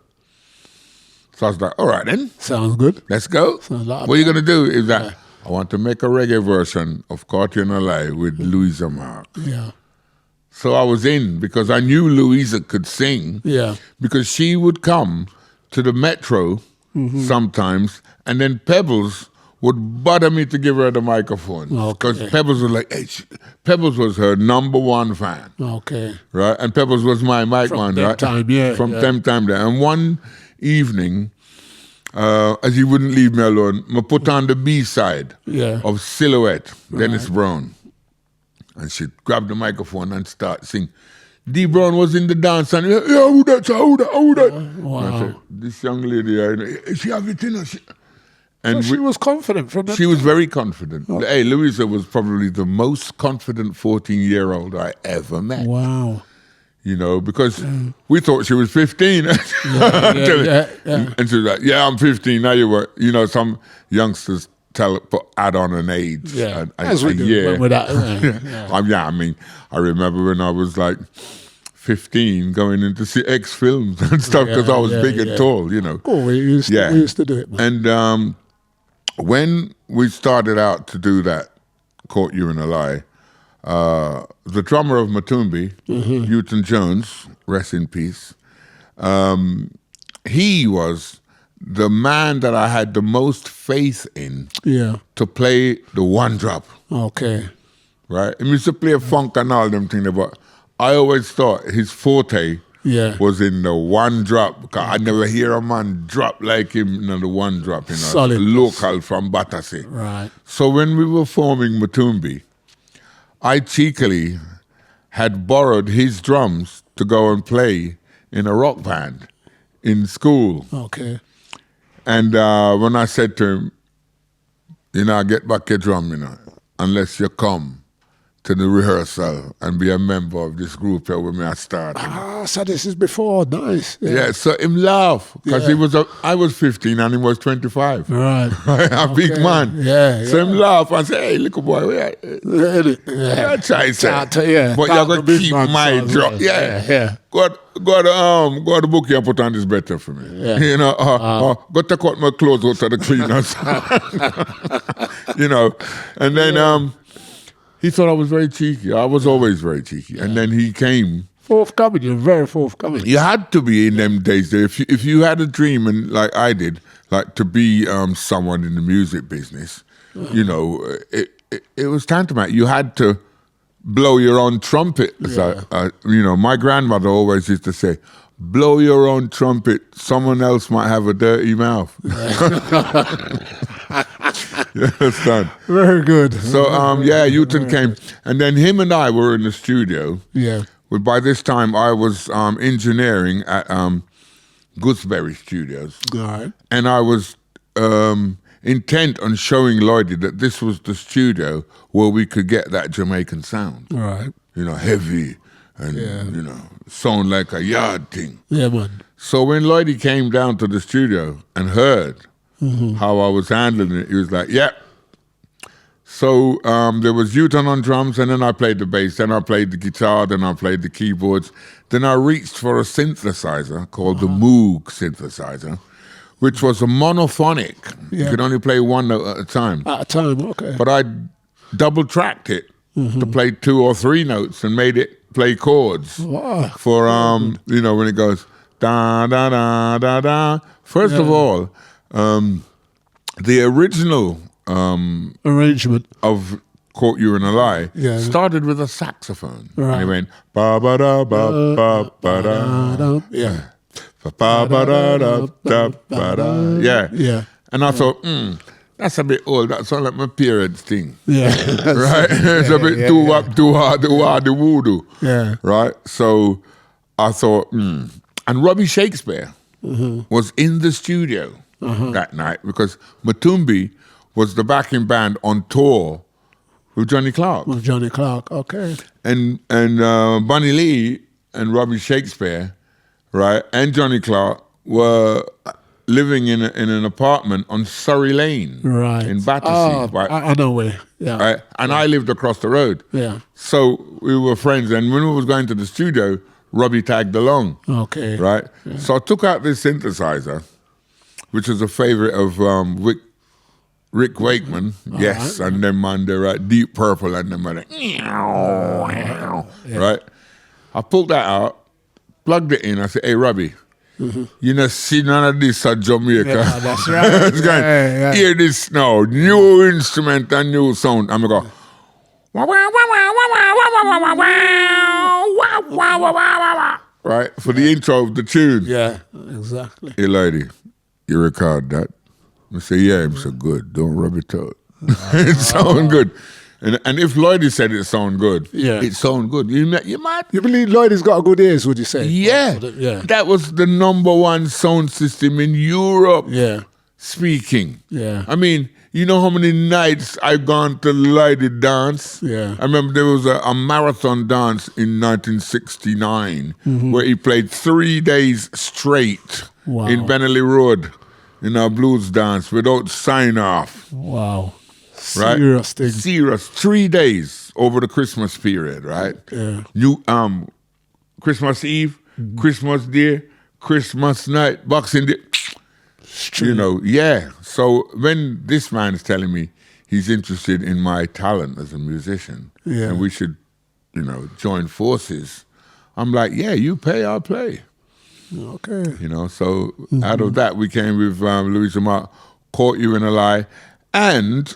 So I was like, "All right then. Sounds good. Let's go. Sounds like what are you going to do?" Is that I want to make a reggae version of Caught You in a Lie with Louisa Mark. Yeah. So I was in because I knew Louisa could sing. Yeah. Because she would come to the Metro sometimes, and then Pebbles would bother me to give her the microphone. Because Pebbles was like, hey, Pebbles was her #1 fan. Okay. Right? And Pebbles was my mic From man, them right? time, yeah. From them time there. And one evening, as he wouldn't leave me alone, I put on the B-side of Silhouette, Dennis Brown. And she'd grab the microphone and start singing. D. Brown was in the dance and, yeah, who that? Wow. And I said, this young lady, she have it in her. And so she was confident from that. She was very confident. Okay. Hey, Louisa was probably the most confident 14-year-old I ever met. Wow. You know, because we thought she was 15. And she was like, yeah, I'm 15. Now you were, you know, some youngsters add on an age. Yeah, as we do. Yeah. I mean, I remember when I was like 15 going in to see X films and stuff because I was big and tall, you know. Oh, we used to do it, man. And when we started out to do that, Caught You in a Lie, the drummer of Matumbi, Newton Jones, rest in peace, he was the man that I had the most faith in to play the one drop. Okay. Right? He used to play funk and all them things, but I always thought his forte was in the one drop. Because I never hear a man drop like him in the one drop, you know. Solid. Local from Battersea. Right. So when we were forming Matumbi, I cheekily had borrowed his drums to go and play in a rock band in school. Okay. And when I said to him, you know, get back your drum, you know, unless you come to the rehearsal and be a member of this group here with me I started. So this is before, nice. Yeah, so him laugh, because I was 15 and he was 25. Right. A big man. Yeah. So him laugh and say, hey, little boy, try say. But you're going to keep my drum. Yeah. Go to the book and put on this better for me. Yeah. You know, go take out my clothes out to the cleaners. You know, and then he thought I was very cheeky. I was always very cheeky. And then he came Forthcoming, you're very forthcoming. You had to be in them days. If you had a dream, and like I did, like to be someone in the music business, you know, it was tantamount. You had to blow your own trumpet. You know, my grandmother always used to say, blow your own trumpet, someone else might have a dirty mouth. You understand? Very good. So, Uton came, and then him and I were in the studio. Yeah. But by this time, I was engineering at Gooseberry Studios. All right. And I was intent on showing Lloydie that this was the studio where we could get that Jamaican sound. All right. You know, heavy and, you know, sound like a yard thing. Yeah, man. So when Lloydie came down to the studio and heard how I was handling it, he was like, yeah. So there was Uton on drums, and then I played the bass, then I played the guitar, then I played the keyboards. Then I reached for a synthesizer called the Moog synthesizer, which was a monophonic. You could only play one note at a time. At a time, okay. But I double-tracked it to play 2 or 3 notes and made it play chords for, you know, when it goes da, da, da, da, da. First of all, the original arrangement of Caught You in a Lie started with a saxophone. Right. And it went ba ba da ba ba ba da. Yeah. Ba ba da da da ba da. Yeah. Yeah. And I thought, that's a bit old. That sounds like my parents' thing. Yeah. Right? It's a bit too up, too hard, the voodoo. Yeah. Right? So I thought, And Robbie Shakespeare was in the studio that night because Matumbi was the backing band on tour with Johnny Clark. With Johnny Clark, okay. And Bunny Lee and Robbie Shakespeare, right, and Johnny Clark were living in an apartment on Surrey Lane, right, in Battersea. Oh, right? I know where. Yeah. Right? And I lived across the road. Yeah. So we were friends, and when we was going to the studio, Robbie tagged along. Okay. Right? Yeah. So I took out this synthesizer, which is a favorite of Rick Wakeman, yes, right. And then man, they're right, Deep Purple, and then man, right? I pulled that out, plugged it in. I said, "Hey, Robbie, you know, see none of this at Jamaica. Yeah, that's right. It's going, hear this now, new instrument and new sound." I'm going to go, right, for the intro of the tune. Yeah, exactly. Hey, lady, you record that? I say, yeah, it's so good. Don't rub it out. It sound good. And if Lloydie said it sound good, it sound good. You might. You believe Lloydie's got a good ears, would you say? Yeah. That was the #1 sound system in Europe. Yeah. Speaking. Yeah. I mean, you know how many nights I've gone to Lloydie dance? Yeah. I remember there was a marathon dance in 1969 where he played 3 days straight in Benelli Road. In our blues dance without sign off. Wow. Right? Serious thing. Serious. 3 days over the Christmas period, right? Yeah. You Christmas Eve, Christmas Day, Christmas night, Boxing Day. You know, yeah. So when this man is telling me he's interested in my talent as a musician and we should, you know, join forces, I'm like, yeah, you pay, I'll play. Okay. You know, so out of that we came with Louisa Mark, Caught You in a Lie, and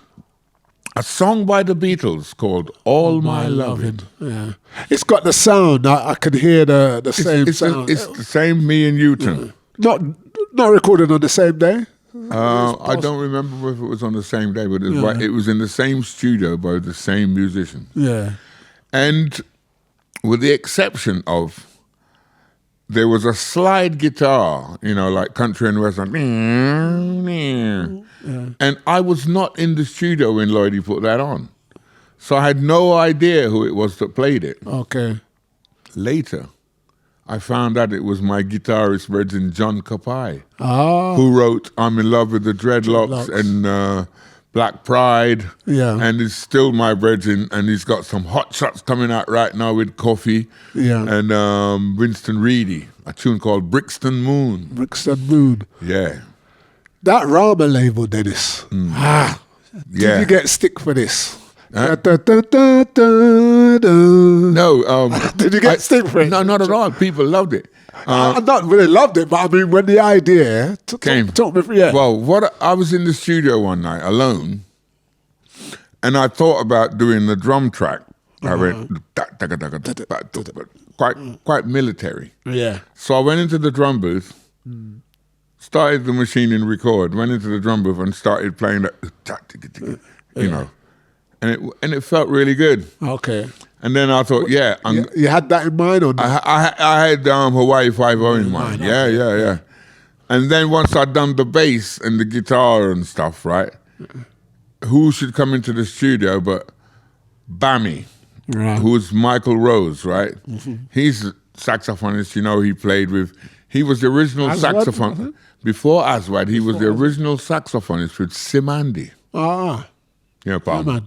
a song by the Beatles called All My Lovin'. Yeah. It's got the sound. I could hear the same sound. It's the same, me and Uton. Not recorded on the same day? I don't remember if it was on the same day, but it was in the same studio by the same musician. Yeah. And with the exception of there was a slide guitar, you know, like country and western. And I was not in the studio when Lloydie put that on. So I had no idea who it was that played it. Okay. Later, I found out it was my guitarist brethren, John Kapai, Ah. who wrote I'm in Love with the Dreadlocks and Black Pride. Yeah. And he's still my brethren, and he's got some hot shots coming out right now with Coffee. Yeah. And Winston Reedy, a tune called Brixton Moon. Brixton Moon. Yeah. That Rama label, Dennis. Did you get stick for this? Huh? No. Did you get stick for it? No, not at all. People loved it. Not really loved it, but I mean, when the idea came. Talk me through, yeah. Well, I was in the studio one night alone, and I thought about doing the drum track. I went quite military. Yeah. So I went into the drum booth, started the machine in record, went into the drum booth and started playing that, you know, and it felt really good. Okay. And then I thought, you had that in mind, or not? I had Hawaii 5-0 in mind. Yeah. And then once I'd done the bass and the guitar and stuff, right? Who should come into the studio but Bammy, who's Michael Rose, right? Mm-hmm. He's a saxophonist, he was the original saxophone. Before Aswad, he was the original saxophonist with Simandi. Yeah, my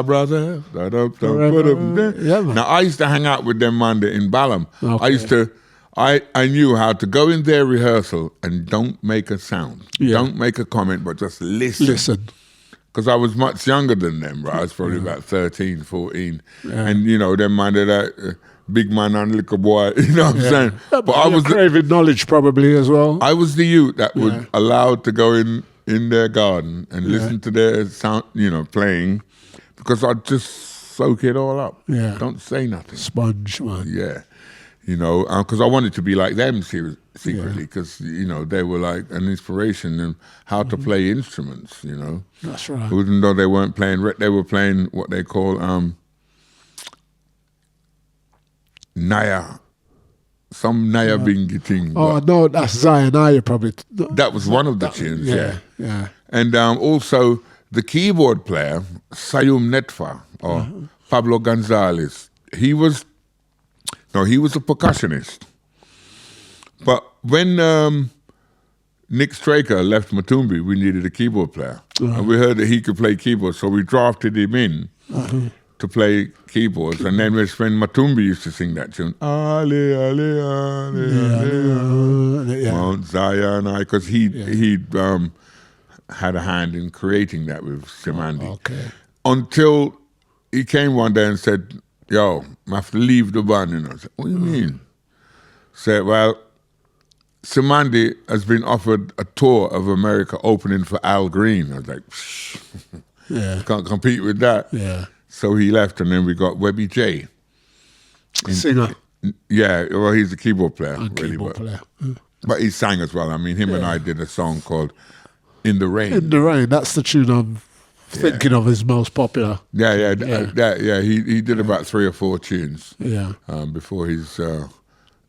brother. Now I used to hang out with them Monday in Balham. Okay. I knew how to go in their rehearsal and don't make a sound. Yeah. Don't make a comment, but just listen. Because I was much younger than them, right? I was probably about 13, 14. Yeah. And, them man, that big man and little boy, you know what I'm saying? Yeah, but I was craving knowledge probably as well. I was the youth that was allowed to go in their garden and listen to their sound, playing, because I'd just soak it all up. Yeah. Don't say nothing. Sponge, man. Yeah. Because I wanted to be like them secretly, because, they were like an inspiration in how to play instruments, That's right. Even though they weren't playing, they were playing what they call Naya. Some Naya Bingi thing. Oh, no, that's Zayanaya probably. That was one of the tunes, yeah. And also the keyboard player, Sayum Netfa, or Pablo Gonzalez, he was a percussionist. But when Nick Straker left Matumbi, we needed a keyboard player. And we heard that he could play keyboards, so we drafted him in to play keyboards. And then when Matumbi used to sing that tune, Ale, Ale, Ale, Ale, Mount Zion, because he'd had a hand in creating that with Simandi. Okay. Until he came one day and said, yo, I have to leave the band. I said, what do you mean? Said, well, Simandi has been offered a tour of America opening for Al Green. I was like, can't compete with that. Yeah. So he left, and then we got Webby J. Singer. Yeah, well, he's a keyboard player. Player. But he sang as well. I mean, him and I did a song called In the Rain. In the Rain, that's the tune I'm thinking of as most popular. Yeah. He did about 3 or 4 tunes. Yeah. Before his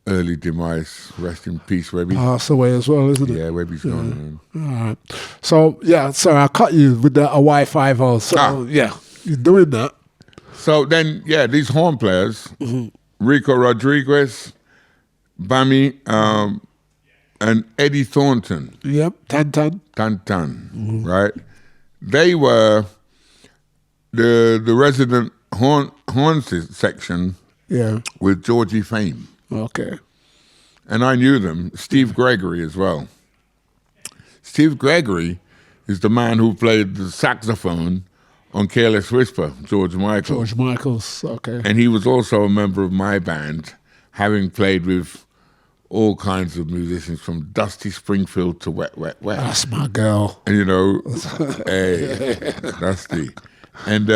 early demise. Rest in peace, Webby. Passed away as well, isn't it? Yeah, Webby's gone. All right. So, sorry, I cut you with the Hawaii 5-0. So, you're doing that. So then, these horn players, Rico Rodriguez, Bammy, and Eddie Thornton. Yep, Tan, right? They were the resident horn section with Georgie Fame. Okay. And I knew them, Steve Gregory as well. Steve Gregory is the man who played the saxophone on Careless Whisper, George Michaels. Okay. And he was also a member of my band, having played with all kinds of musicians from Dusty Springfield to Wet, Wet, Wet. That's my girl. And, hey, Dusty. And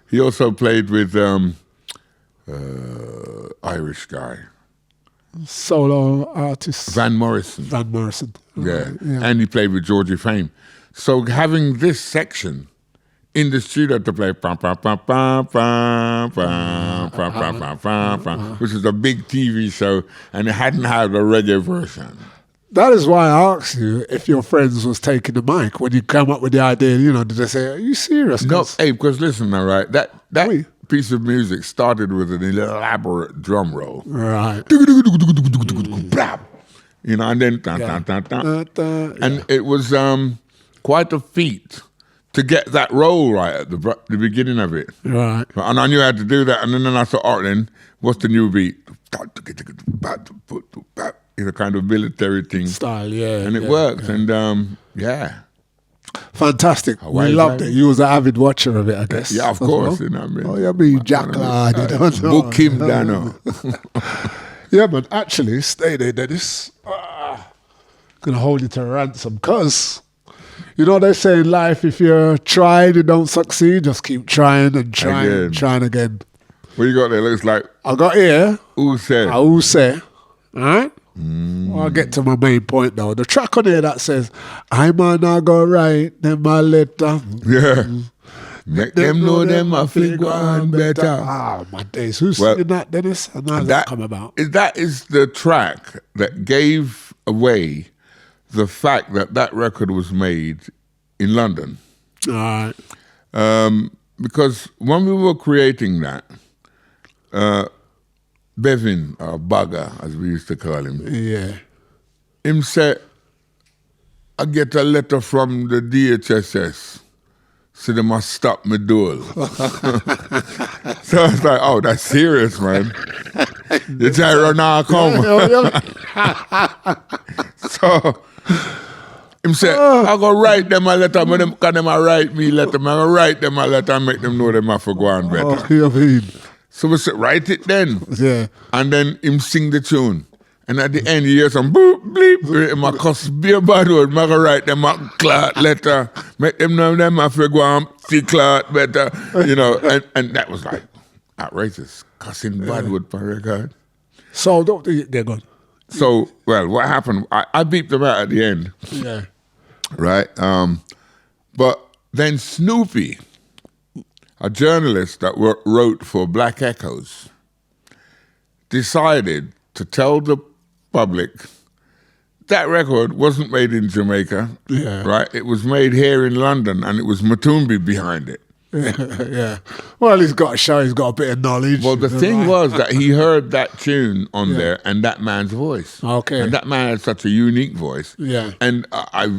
he also played with Irish guy. Solo artist. Van Morrison. Yeah. And he played with Georgie Fame. So having this section in the studio to play which is a big TV show, and it hadn't had a reggae version. That is why I asked you if your friends was taking the mic when you come up with the idea. Did they say, "Are you serious?" No, because listen, all right, that piece of music started with an elaborate drum roll, right? And then and it was quite a feat to get that roll right at the beginning of it. Right. And I knew how to do that. And then I thought, all right, then, what's the new beat? Kind of military thing. Style, yeah. And it worked. And, Fantastic. We Hawaii loved it. Five. You was an avid watcher of it, I guess. Yeah, of as course. well. You know what I mean? Oh, yeah, me, Jack Lard. You don't know. Book him down. Yeah, man. Actually, stay there, Dennis. Gonna hold you to ransom, cause you know they say in life, if you're trying and don't succeed, just keep trying and trying and trying again. What you got there? Looks like I got here. who said? I will say, all right. Well, I'll get to my main point though. The track on here that says, "I might not go right, then my letter." Yeah. Make them know them I feel going better. Ah, my days. Who's singing that, Dennis? And how's that come about? That is the track that gave away the fact that that record was made in London. All right. Because when we were creating that, Bevin, or Bugger, as we used to call him, Yeah. him said, I get a letter from the DHSS. So they must stop me duel. So I was like, oh, that's serious, man. You try run now, come. So him say, I go write them a letter, but them can them a write me letter. I go write them a letter and make them know them have to go on better. Oh, you mean? So we said, write it then. Yeah. And then him sing the tune. And at the end, you hear some boop, bleep. My cuss be a bad word. I go write them a clot letter. Make them know them have to go on see clot better. You know, and that was like outrageous. Cussing bad word per record. So, they're gone. So, well, what happened, I beeped them out at the end. Yeah. Right? But then Snoopy, a journalist that wrote for Black Echoes, decided to tell the public that record wasn't made in Jamaica, right? It was made here in London, and it was Matumbi behind it. Yeah. Well, he's got to show he's got a bit of knowledge. Well, the thing was that he heard that tune on there and that man's voice. Okay. And that man had such a unique voice. Yeah. And I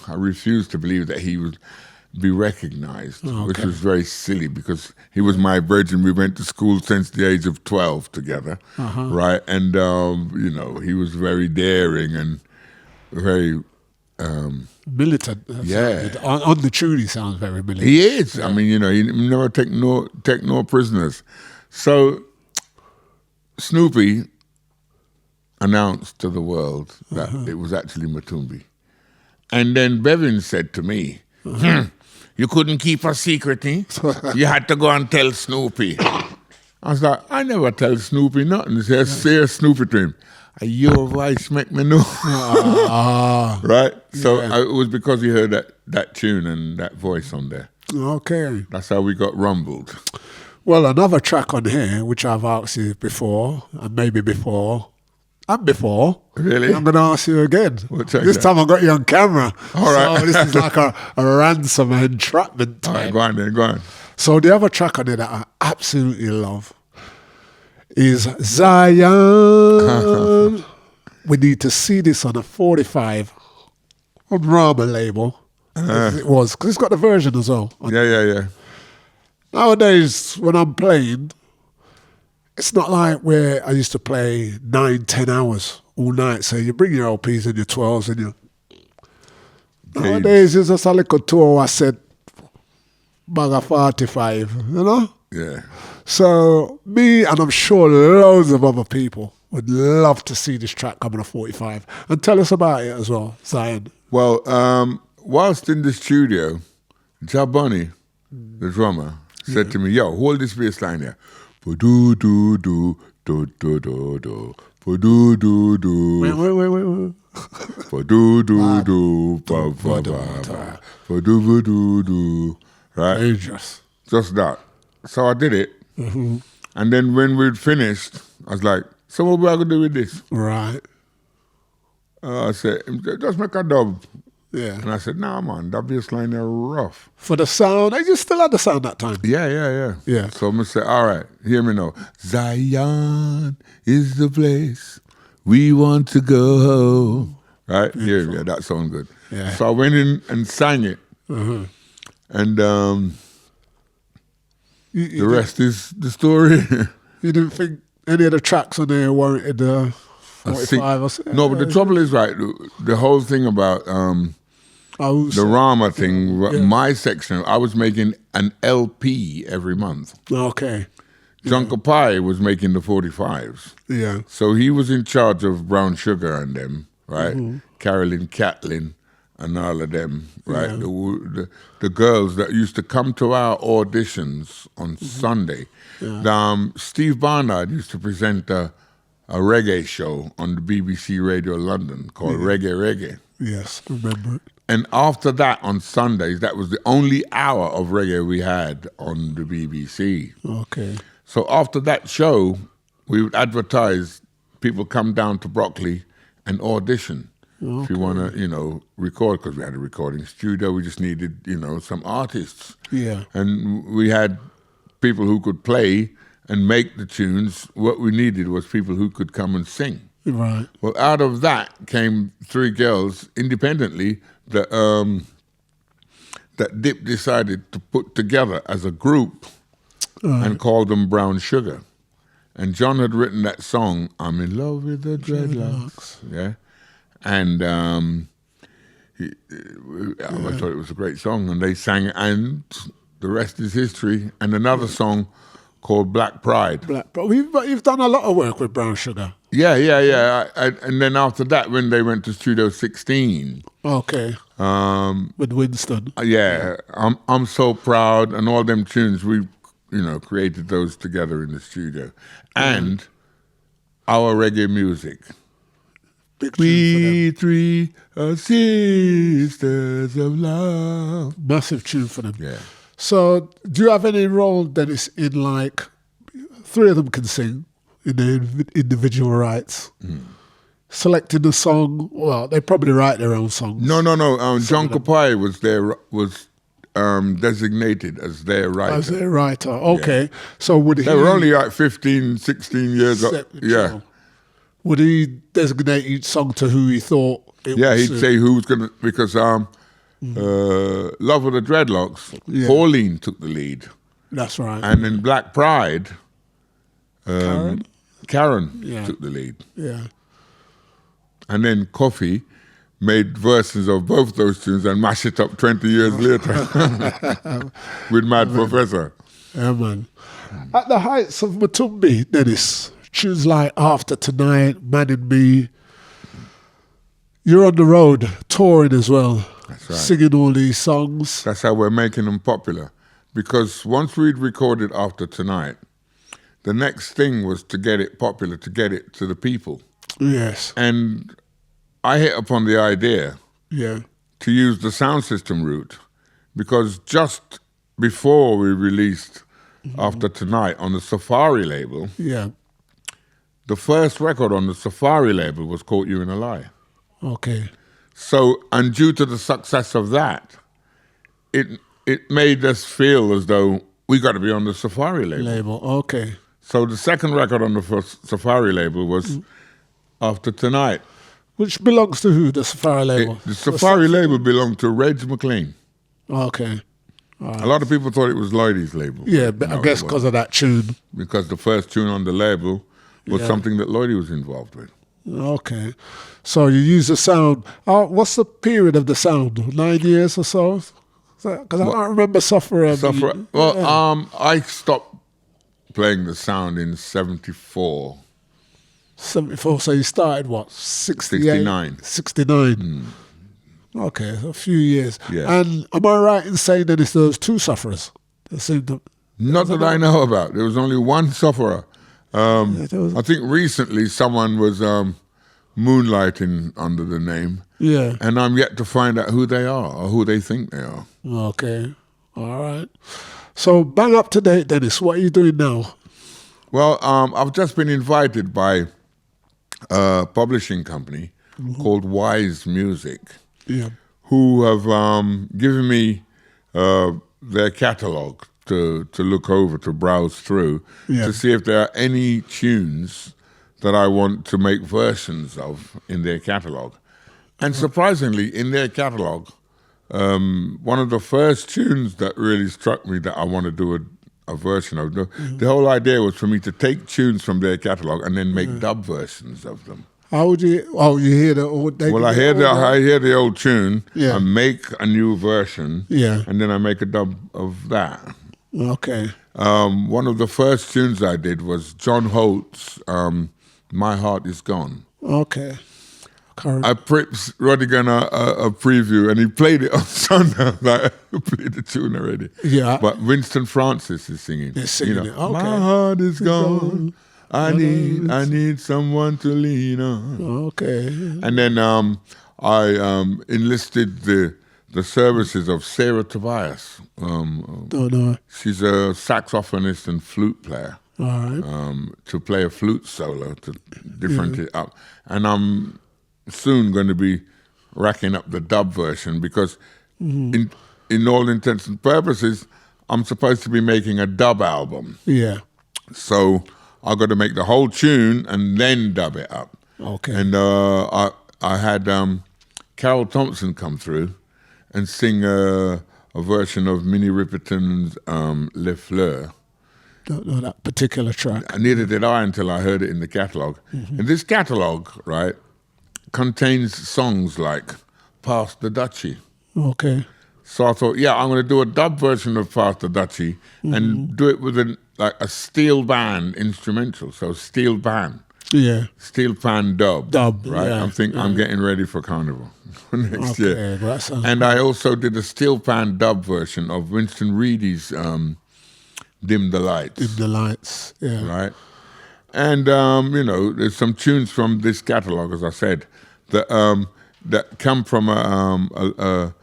refused to believe that he would be recognized, which was very silly because he was my virgin. We went to school since the age of 12 together, right? And, you know, he was very daring and very... militant. Yeah. On the tune, he sounds very militant. He is. I mean, you know, he never take no prisoners. So Snoopy announced to the world that it was actually Matumbi. And then Bevin said to me, you couldn't keep a secret, eh? You had to go and tell Snoopy. I was like, I never tell Snoopy nothing. He said, say Snoopy to him. Your voice make me know. Right? So it was because he heard that tune and that voice on there. Okay. That's how we got rumbled. Well, another track on here, which I've asked you before, and maybe before, and before. Really? I'm going to ask you again. What track This that? time I've got you on camera. All right. So this is like a ransom and entrapment All type. right, go on then, go on. So the other track on there that I absolutely love is Zion. We need to see this on a 45 on Rama label. As it was, because it's got the version as well. Yeah. Nowadays, when I'm playing, it's not like where I used to play 9-10 hours all night. So you bring your LPs and your 12s and your... Nowadays, it's just a little 2-hour set, bag of 45, you know? Yeah. So me, and I'm sure loads of other people, would love to see this track come on a 45. And tell us about it as well, Zion. Well, whilst in the studio, Jaboni, the drummer, said to me, yo, hold this bass line here. Do-do-do, do-do-do-do, do-do-do-do. Wait. Do-do-do, ba-ba-ba-ba, do-do-do-do. Right? Dangerous. Just that. So I did it. And then when we'd finished, I was like, so what we are going to do with this? Right. I said, just make a dub. Yeah. And I said, nah, man, that bass line are rough. For the sound, I just still had the sound that time. Yeah. Yeah. So I'm going to say, all right, hear me now. Zion is the place we want to go. Right? Yeah, that sounds good. Yeah. So I went in and sang it. And the rest is the story. You didn't think any of the tracks on there warranted the 45 or so? No, but the trouble is, right, the whole thing about the Rama thing, my section, I was making an LP every month. Okay. John Kapai was making the 45s. Yeah. So he was in charge of Brown Sugar and them, right? Carolyn Catlin and all of them, right? The girls that used to come to our auditions on Sunday. Steve Barnard used to present a reggae show on the BBC Radio London called Reggae. Yes, remember it. And after that, on Sundays, that was the only hour of reggae we had on the BBC. Okay. So after that show, we would advertise, people come down to Brockley and audition. Okay. If you want to, record, because we had a recording studio, we just needed, some artists. Yeah. And we had people who could play and make the tunes. What we needed was people who could come and sing. Right. Well, out of that came 3 girls independently that Dip decided to put together as a group and called them Brown Sugar. And John had written that song, I'm in love with the dreadlocks. Yeah. And I thought it was a great song, and they sang it, and the rest is history. And another song called Black Pride. You've done a lot of work with Brown Sugar. Yeah. And then after that, when they went to Studio 16. Okay. With Winston. Yeah. I'm So Proud, and all them tunes, we, created those together in the studio. And our reggae music. We 3 are sisters of love. Massive tune for them. Yeah. So, do you have any role, Dennis, in 3 of them can sing in their individual rights? Selecting a song, well, they probably write their own songs. No. John Kapai was designated as their writer. As their writer, okay. Yeah. So would they were only 15, 16 years old. Yeah. Would he designate each song to who he thought it was? He'd say who's going to, because Love of the Dreadlocks, Pauline took the lead. That's right. And in Black Pride, Karen took the lead. Yeah. And then Coffee made versions of both those tunes and mashed it up 20 years later with Mad Professor. Yeah, man. At the heights of Matumbi, Dennis, tunes like After Tonight, Man in Me, you're on the road, touring as well. That's right. Singing all these songs. That's how we're making them popular. Because once we'd recorded After Tonight, the next thing was to get it popular, to get it to the people. Yes. And I hit upon the idea to use the sound system route, because just before we released After Tonight on the Safari label, the first record on the Safari label was Caught You in a Lie. Okay. So, and due to the success of that, it made us feel as though we got to be on the Safari label. Okay. So the second record on the Safari label was After Tonight. Which belongs to who, the Safari label? The Safari label belonged to Reg McLean. Okay. Right. A lot of people thought it was Lloydie's label. Yeah, but I guess because of that tune. Because the first tune on the label was something that Lloydie was involved with. Okay. So you use the sound. What's the period of the sound? 9 years or so? Because I don't remember Sufferer. I stopped playing the sound in 74. 74, so you started what? 69. 69. Okay, a few years. Yeah. And am I right in saying that it's those 2 sufferers? Not that I know about. There was only one sufferer. I think recently someone was moonlighting under the name. Yeah. And I'm yet to find out who they are or who they think they are. Okay. All right. So bang up to date, Dennis. What are you doing now? Well, I've just been invited by a publishing company called Wise Music, who have given me their catalog to look over, to browse through, to see if there are any tunes that I want to make versions of in their catalog. And surprisingly, in their catalog, one of the first tunes that really struck me that I want to do a version of, the whole idea was for me to take tunes from their catalog and then make dub versions of them. How would you? Oh, you hear the old. Well, I hear the old tune. Yeah. I make a new version. Yeah. And then I make a dub of that. Okay. One of the first tunes I did was John Holt's "My Heart Is Gone." Okay. I prepped Rodigan a preview, and he played it on Sunday. Like, I played the tune already. Yeah. But Winston Francis is singing. They're singing it. Okay. My heart is gone. I need someone to lean on. Okay. And then I enlisted the services of Sarah Tobias. Don't know. She's a saxophonist and flute player. All right. To play a flute solo to different it up. And I'm soon going to be racking up the dub version because in all intents and purposes, I'm supposed to be making a dub album. Yeah. So I've got to make the whole tune and then dub it up. Okay. And I had Carol Thompson come through and sing a version of Minnie Riperton's Le Fleur. Don't know that particular track. Neither did I until I heard it in the catalogue. And this catalogue, right, contains songs like Past the Duchy. Okay. So I thought, yeah, I'm going to do a dub version of Past the Duchy and do it with a steel band instrumental. So steel band. Yeah. Steel pan dub. Dub, right? yeah. I'm getting ready for Carnival next year. That sounds And I also did a steel pan dub version of Winston Reedy's Dim the Lights. Dim the Lights, yeah. Right? And, there's some tunes from this catalogue, as I said, that come from a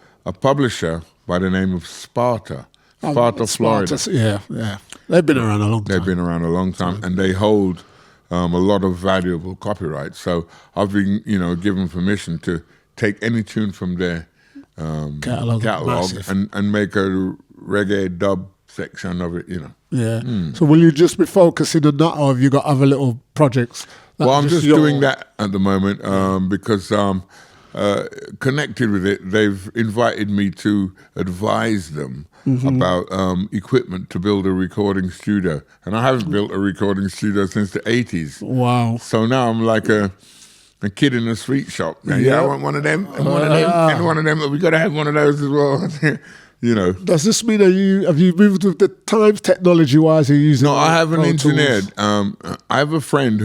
publisher by the name of Sparta, Florida. Yeah. They've been around a long time. They've been around a long time, and they hold a lot of valuable copyright. So I've been, given permission to take any tune from their catalog and make a reggae dub section of it, Yeah. So will you just be focusing on that, or have you got other little projects? Well, I'm just doing that at the moment because connected with it, they've invited me to advise them about equipment to build a recording studio. And I haven't built a recording studio since the 80s. Wow. So now I'm like a kid in a sweet shop. Yeah, I want one of them, and one of them, and one of them. We got to have one of those as well. Does this mean have you moved with the times technology-wise? Are you using? No, I have an engineer. I have a friend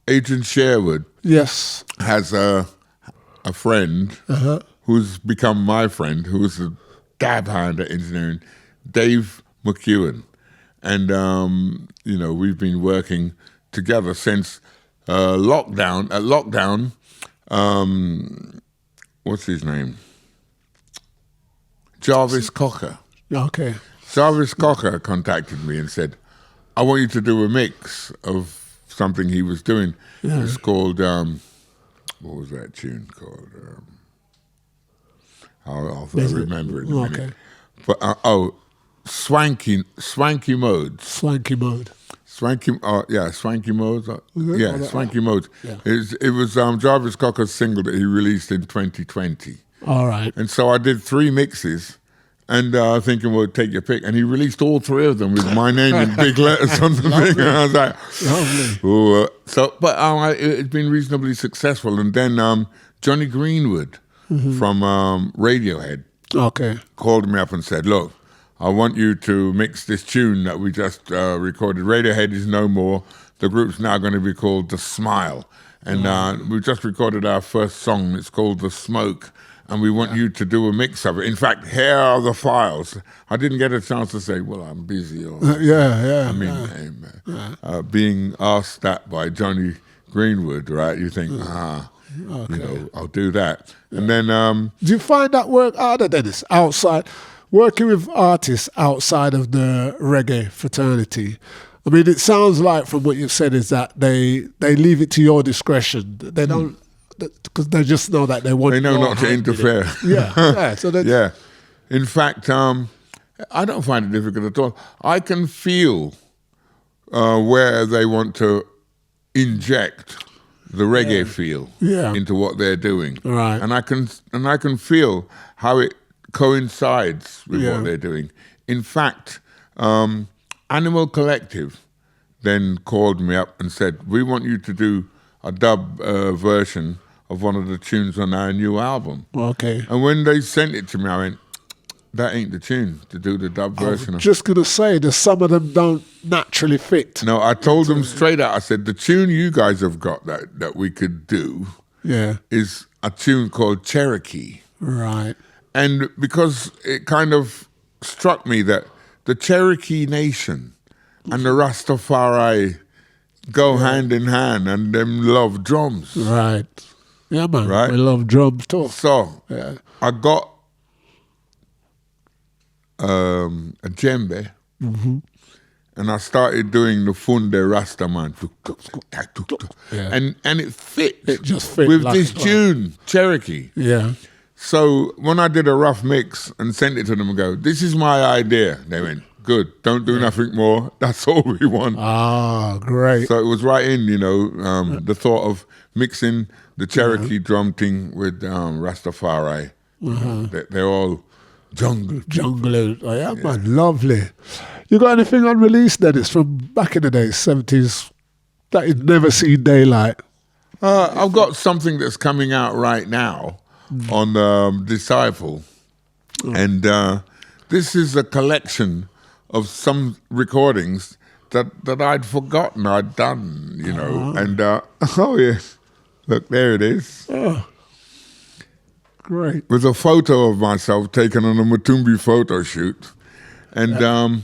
Adrian Sherwood. Yes. Has a friend who's become my friend, who's a dab hand at engineering, Dave McEwen, and we've been working together since lockdown. At lockdown, what's his name? Jarvis Cocker. Okay. Jarvis Cocker contacted me and said, I want you to do a mix of something he was doing. Yeah. It's called, what was that tune called? I'll remember it in a minute. But, Swanky Modes. Swanky Mode. Swanky Modes. Swanky Modes. Yeah. It was Jarvis Cocker's single that he released in 2020. All right. And so I did 3 mixes, and thinking, well, take your pick. And he released all 3 of them with my name in big letters on the thing. And I was like, lovely. But it's been reasonably successful. And then Johnny Greenwood from Radiohead called me up and said, look, I want you to mix this tune that we just recorded. Radiohead is no more. The group's now going to be called The Smile. And we just recorded our first song. It's called The Smoke. And we want you to do a mix of it. In fact, here are the files. I didn't get a chance to say, well, I'm busy. Or, being asked that by Johnny Greenwood, right? You think, I'll do that. Yeah. And then... do you find that work harder, Dennis, outside, working with artists outside of the reggae fraternity? I mean, it sounds like from what you've said is that they leave it to your discretion. They don't... Because they just know that they want. They know not to interfere. Yeah. In fact, I don't find it difficult at all. I can feel where they want to inject the reggae feel into what they're doing, right? And I can feel how it coincides with what they're doing. In fact, Animal Collective, then called me up and said, "We want you to do a dub version of one of the tunes on our new album." Okay. And when they sent it to me, I went, "That ain't the tune to do the dub version." I was just going to say, that some of them don't naturally fit. No, I told them straight out, I said, the tune you guys have got that we could do is a tune called Cherokee. Right. And because it kind of struck me that the Cherokee Nation and the Rastafari go hand in hand, and them love drums. Right. Yeah, man. Right? We love drums too. So I got a djembe, and I started doing the Funde Rastaman, and it fit. It just fit with like this tune, Cherokee. Yeah. So when I did a rough mix and sent it to them and go, "This is my idea," they went, "Good, don't do nothing more. That's all we want." Ah, great. So it was right in, the thought of mixing the Cherokee drum thing with Rastafari. They're all jungle. Oh, yeah, man. Lovely. You got anything unreleased, Dennis, from back in the days, 70s, that you'd never seen daylight? I've got something that's coming out right now on Disciple. And this is a collection of some recordings that I'd forgotten I'd done, And, oh, yes, look, there it is. Oh, great. With a photo of myself taken on a Matumbi photo shoot. And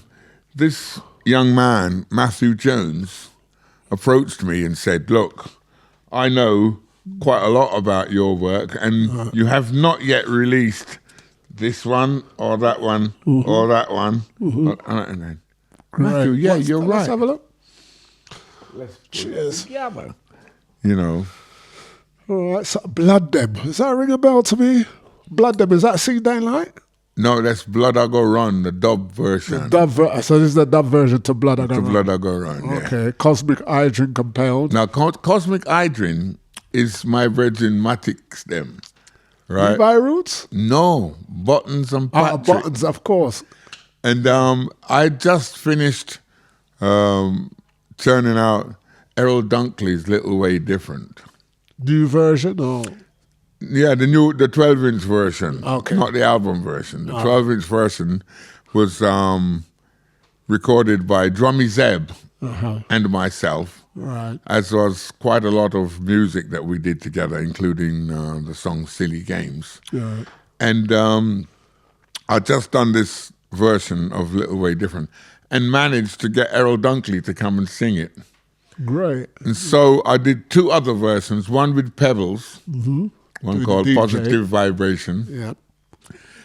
this young man, Matthew Jones, approached me and said, "Look, I know quite a lot about your work, and you have not yet released this one or that one or that one." And then, Matthew, yeah, you're right. Let's have a look. Cheers. Yeah, All right, so Blood Dem. Does that ring a bell to me? Blood Dem, is that See Daylight? No, that's Blood I Go Run, the dub version. So this is the dub version to Blood I Go Run. To Blood I Go Run, yeah. Okay, Cosmic Hydrin compelled. Now, Cosmic Hydrin is my virgin Matix them, right? Levi Roots? No, Buttons and Patrick. Buttons, of course. And I just finished turning out Errol Dunkley's Little Way Different. New version or? Yeah, the 12-inch version. Okay. Not the album version. The 12-inch version was recorded by Drummy Zeb and myself. Right. As was quite a lot of music that we did together, including the song Silly Games. Yeah. And I just done this version of Little Way Different and managed to get Errol Dunkley to come and sing it. Great. And so I did two other versions, one with Pebbles, one called Positive Vibration,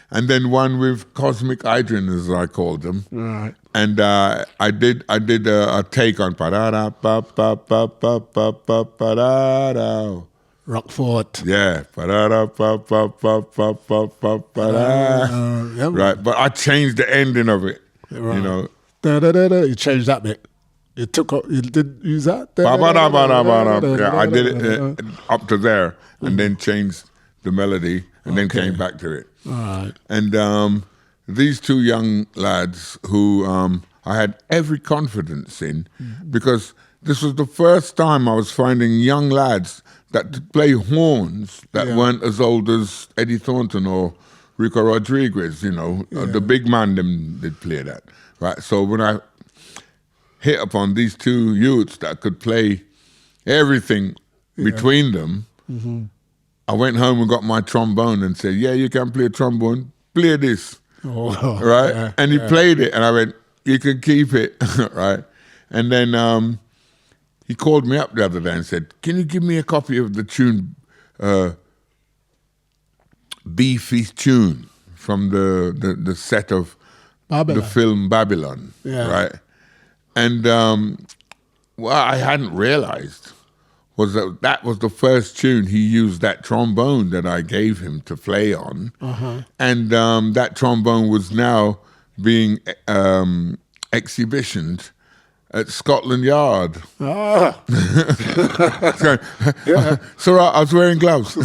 and then one with Cosmic Hydrin, as I called them. Right. And I did a take on pa-da-da, pa-pa-pa-pa-pa-pa-da-da. Rockfort. Yeah. Pa-da-da, pa-pa-pa-pa-pa-pa-da. Right, but I changed the ending of it, Right. Da-da-da-da. You changed that bit. You didn't use that? Yeah, I did it up to there and then changed the melody and then came back to it. All right. And these two young lads who I had every confidence in, because this was the first time I was finding young lads that could play horns that weren't as old as Eddie Thornton or Rico Rodriguez, the big man them did play that. Right. So when I hit upon these two youths that could play everything between them, I went home and got my trombone and said, "Yeah, you can play a trombone, play this." Right? Yeah, and he played it, and I went, "You can keep it." Right? And then he called me up the other day and said, "Can you give me a copy of the tune, Beefy's tune from the set of Babylon. the film Babylon?" Right? And what I hadn't realized was that was the first tune he used that trombone that I gave him to play on. And that trombone was now being exhibitioned at Scotland Yard. So I was wearing gloves.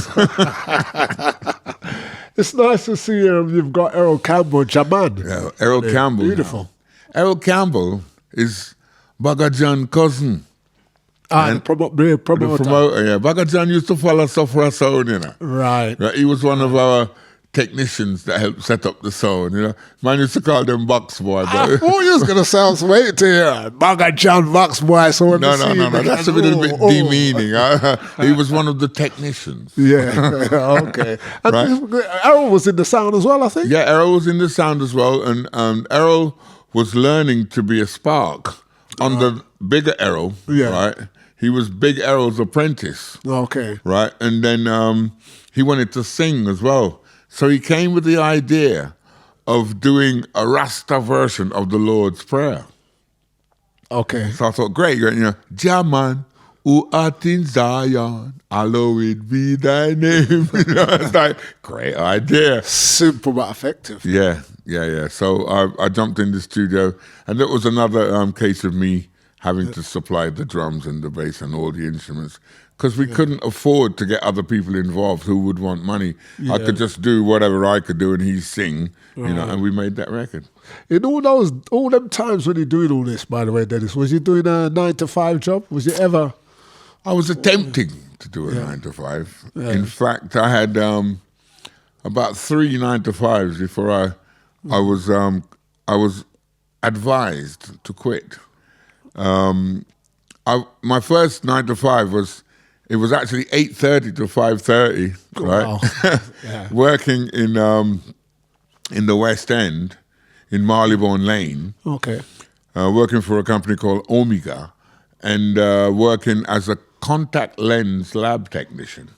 It's nice to see you've got Errol Campbell, Jaman. Yeah, Errol Campbell. Beautiful. Now. Errol Campbell is Bagajan cousin. The promoter. The promoter, yeah. Bagajan used to follow Sofra Sound, you know. Right. He was one of our technicians that helped set up the sound, you know. Man used to call them Box Boy. I thought you was going to sound wait to hear Bagajan Box Boy. So no. That's a little bit demeaning. He was one of the technicians. Yeah, okay. And Right. Errol was in the sound as well, I think. Yeah, Errol was in the sound as well, and Errol was learning to be a spark under bigger Errol, right? He was Big Errol's apprentice. Okay. Right? And then he wanted to sing as well. So he came with the idea of doing a Rasta version of the Lord's Prayer. Okay. So I thought, great, you know, Jaman, who art in Zion, hallowed be thy name. You know, it's like, great idea. Simple but effective. Yeah. So I jumped in the studio, and it was another case of me having to supply the drums and the bass and all the instruments, because we couldn't afford to get other people involved who would want money. I could just do whatever I could do and he'd sing, you know, and we made that record. In all them times when you're doing all this, by the way, Dennis, was you doing a 9-to-5 job? Was you ever? I was attempting to do a 9-to-5. Yeah. In fact, I had about 3 9-to-5s before I was advised to quit. My first 9-to-5 was actually 8:30 to 5:30, right? Wow. Working in the West End, in Marylebone Lane. Okay. Working for a company called Omega, and working as a contact lens lab technician.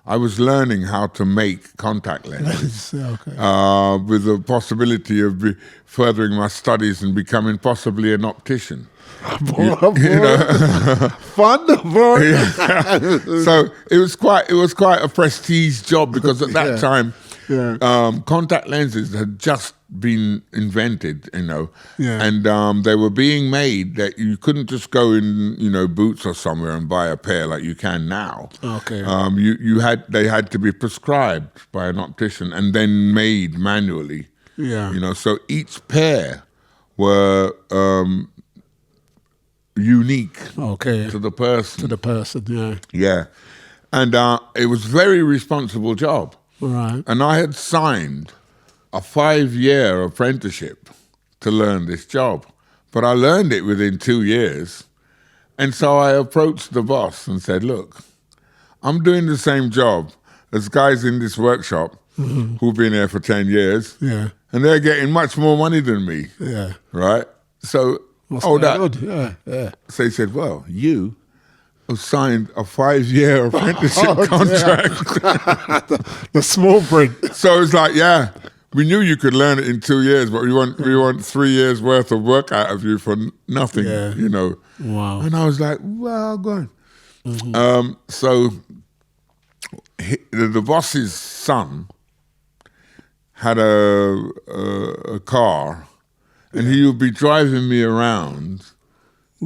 I was learning how to make contact lenses with the possibility of furthering my studies and becoming possibly an optician. You know? Fun, boy. So it was quite a prestige job, because at that time, contact lenses had just been invented, you know, and they were being made that you couldn't just go in, you know, Boots or somewhere and buy a pair like you can now. Okay. They had to be prescribed by an optician and then made manually. Yeah. You know, so each pair were unique to the person. To the person, yeah. Yeah. And it was a very responsible job. Right. And I had signed a 5-year apprenticeship to learn this job. But I learned it within 2 years. And so I approached the boss and said, look, I'm doing the same job as guys in this workshop who've been here for 10 years. Yeah. And they're getting much more money than me. Yeah. Right? So, good. Yeah. So he said, well, you have signed a 5-year apprenticeship contract. The small print. So it's like, we knew you could learn it in 2 years, but we want 3 years worth of work out of you for nothing, you know. Wow. And I was like, well, go on. So the boss's son had a car, and he would be driving me around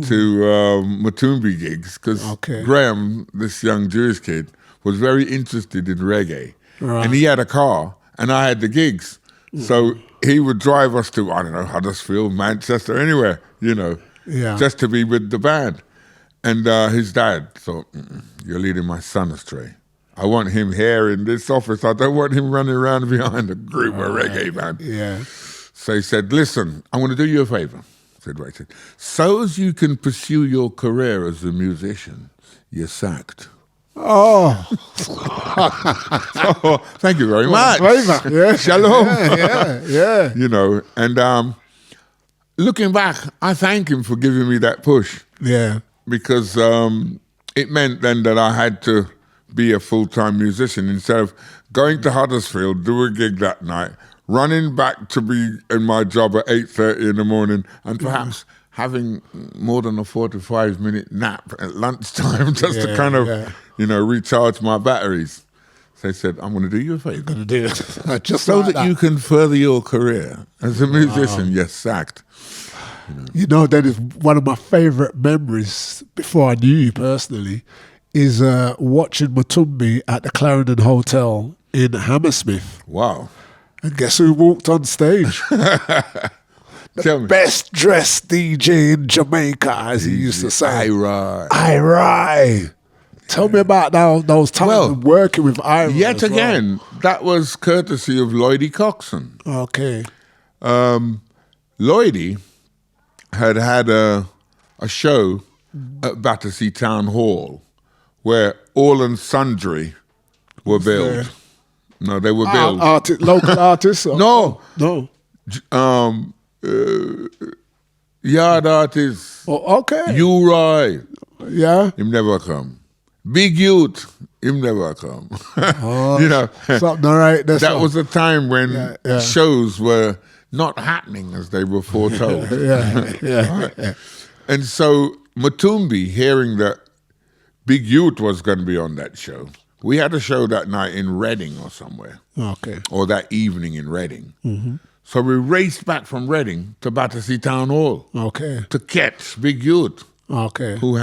to Matumbi gigs, because Graham, this young Jewish kid, was very interested in reggae. Right. And he had a car, and I had the gigs. So he would drive us to, I don't know, Huddersfield, Manchester, anywhere, you know, just to be with the band. And his dad thought, you're leading my son astray. I want him here in this office. I don't want him running around behind a group of reggae band. Yeah. So he said, listen, I'm going to do you a favor. I said, right. So as you can pursue your career as a musician, you're sacked. Oh. Oh, thank you very much. Yeah. Shalom. Yeah. You know, and looking back, I thank him for giving me that push. Yeah. Because it meant then that I had to be a full-time musician instead of going to Huddersfield, do a gig that night, running back to be in my job at 8:30 in the morning, and perhaps having more than a 45-minute nap at lunchtime just to kind of, you know, recharge my batteries. So they said, I'm going to do you a favor. Going to do it. Just so like that you can further your career as a musician. You're sacked. You know, that is one of my favorite memories before I knew you personally, is watching Matumbi at the Clarendon Hotel in Hammersmith. Wow. And guess who walked on stage? The best dressed DJ in Jamaica, as he used to say. Ira. Tell me about those times working with Ira. Yet again, that was courtesy of Lloydie Coxon. Okay. Lloydie had a show at Battersea Town Hall where all and sundry were billed. No, they were billed. Local artists? No. Yard artists. Oh, okay. U-Roy. Yeah. Him never come. Big Youth. Him never come. Something all right. That was a time when shows were not happening as they were foretold. Yeah. And so Matumbi, hearing that Big Youth was going to be on that show, we had a show that night in Reading or somewhere. Okay. Or that evening in Reading. Mm-hmm. So we raced back from Reading to Battersea Town Hall. Okay. To catch Big Youth. Okay. Who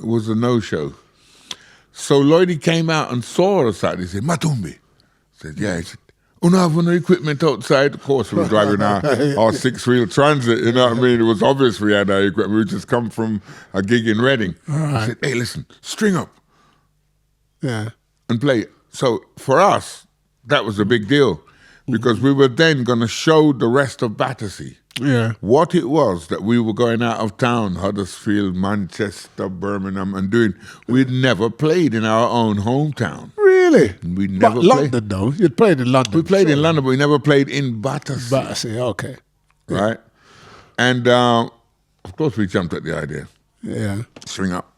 was a no-show. So Lloydie came out and saw us out. He said, Matumbi. I said, yeah. He said, don't have no equipment outside. Of course, we were driving our six-wheel transit, you know what I mean? It was obvious we had our equipment. We just come from a gig in Reading. Right. I said, hey, listen, string up. Yeah. And play. So for us, that was a big deal because we were then going to show the rest of Battersea what it was that we were going out of town, Huddersfield, Manchester, Birmingham, and doing. We'd never played in our own hometown. Really? We never played. London, though. You'd played in London. We played in London, but we never played in Battersea. Battersea, okay. Right? And, of course, we jumped at the idea. Yeah. Swing up.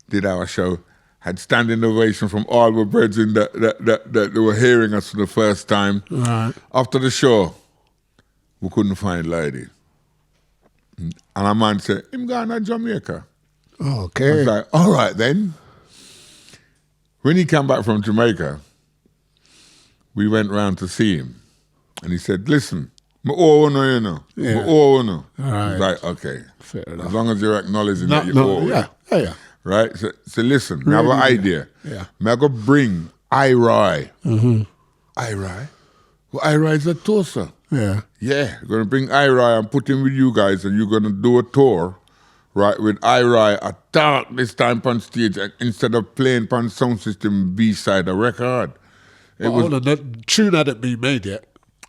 Did our show. Had standing ovation from all the brethren that were hearing us for the first time. Right. After the show, we couldn't find Lady. And our man said, him gone to Jamaica. Okay. I was like, all right then. When he came back from Jamaica, we went round to see him. And he said, listen, all right. All right. I was like, okay. Fair enough. As long as you're acknowledging that you're all yeah. Right? So listen, I have an idea. Yeah. I'm going to bring Ira. Mm-hmm. Ira? Well, Ira is a toaster. Yeah. Yeah, we're going to bring Ira and put him with you guys, and you're going to do a tour, right, with Ira at dark this time on stage, instead of playing on sound system B-side a record. Hold on, that tune hadn't been made yet.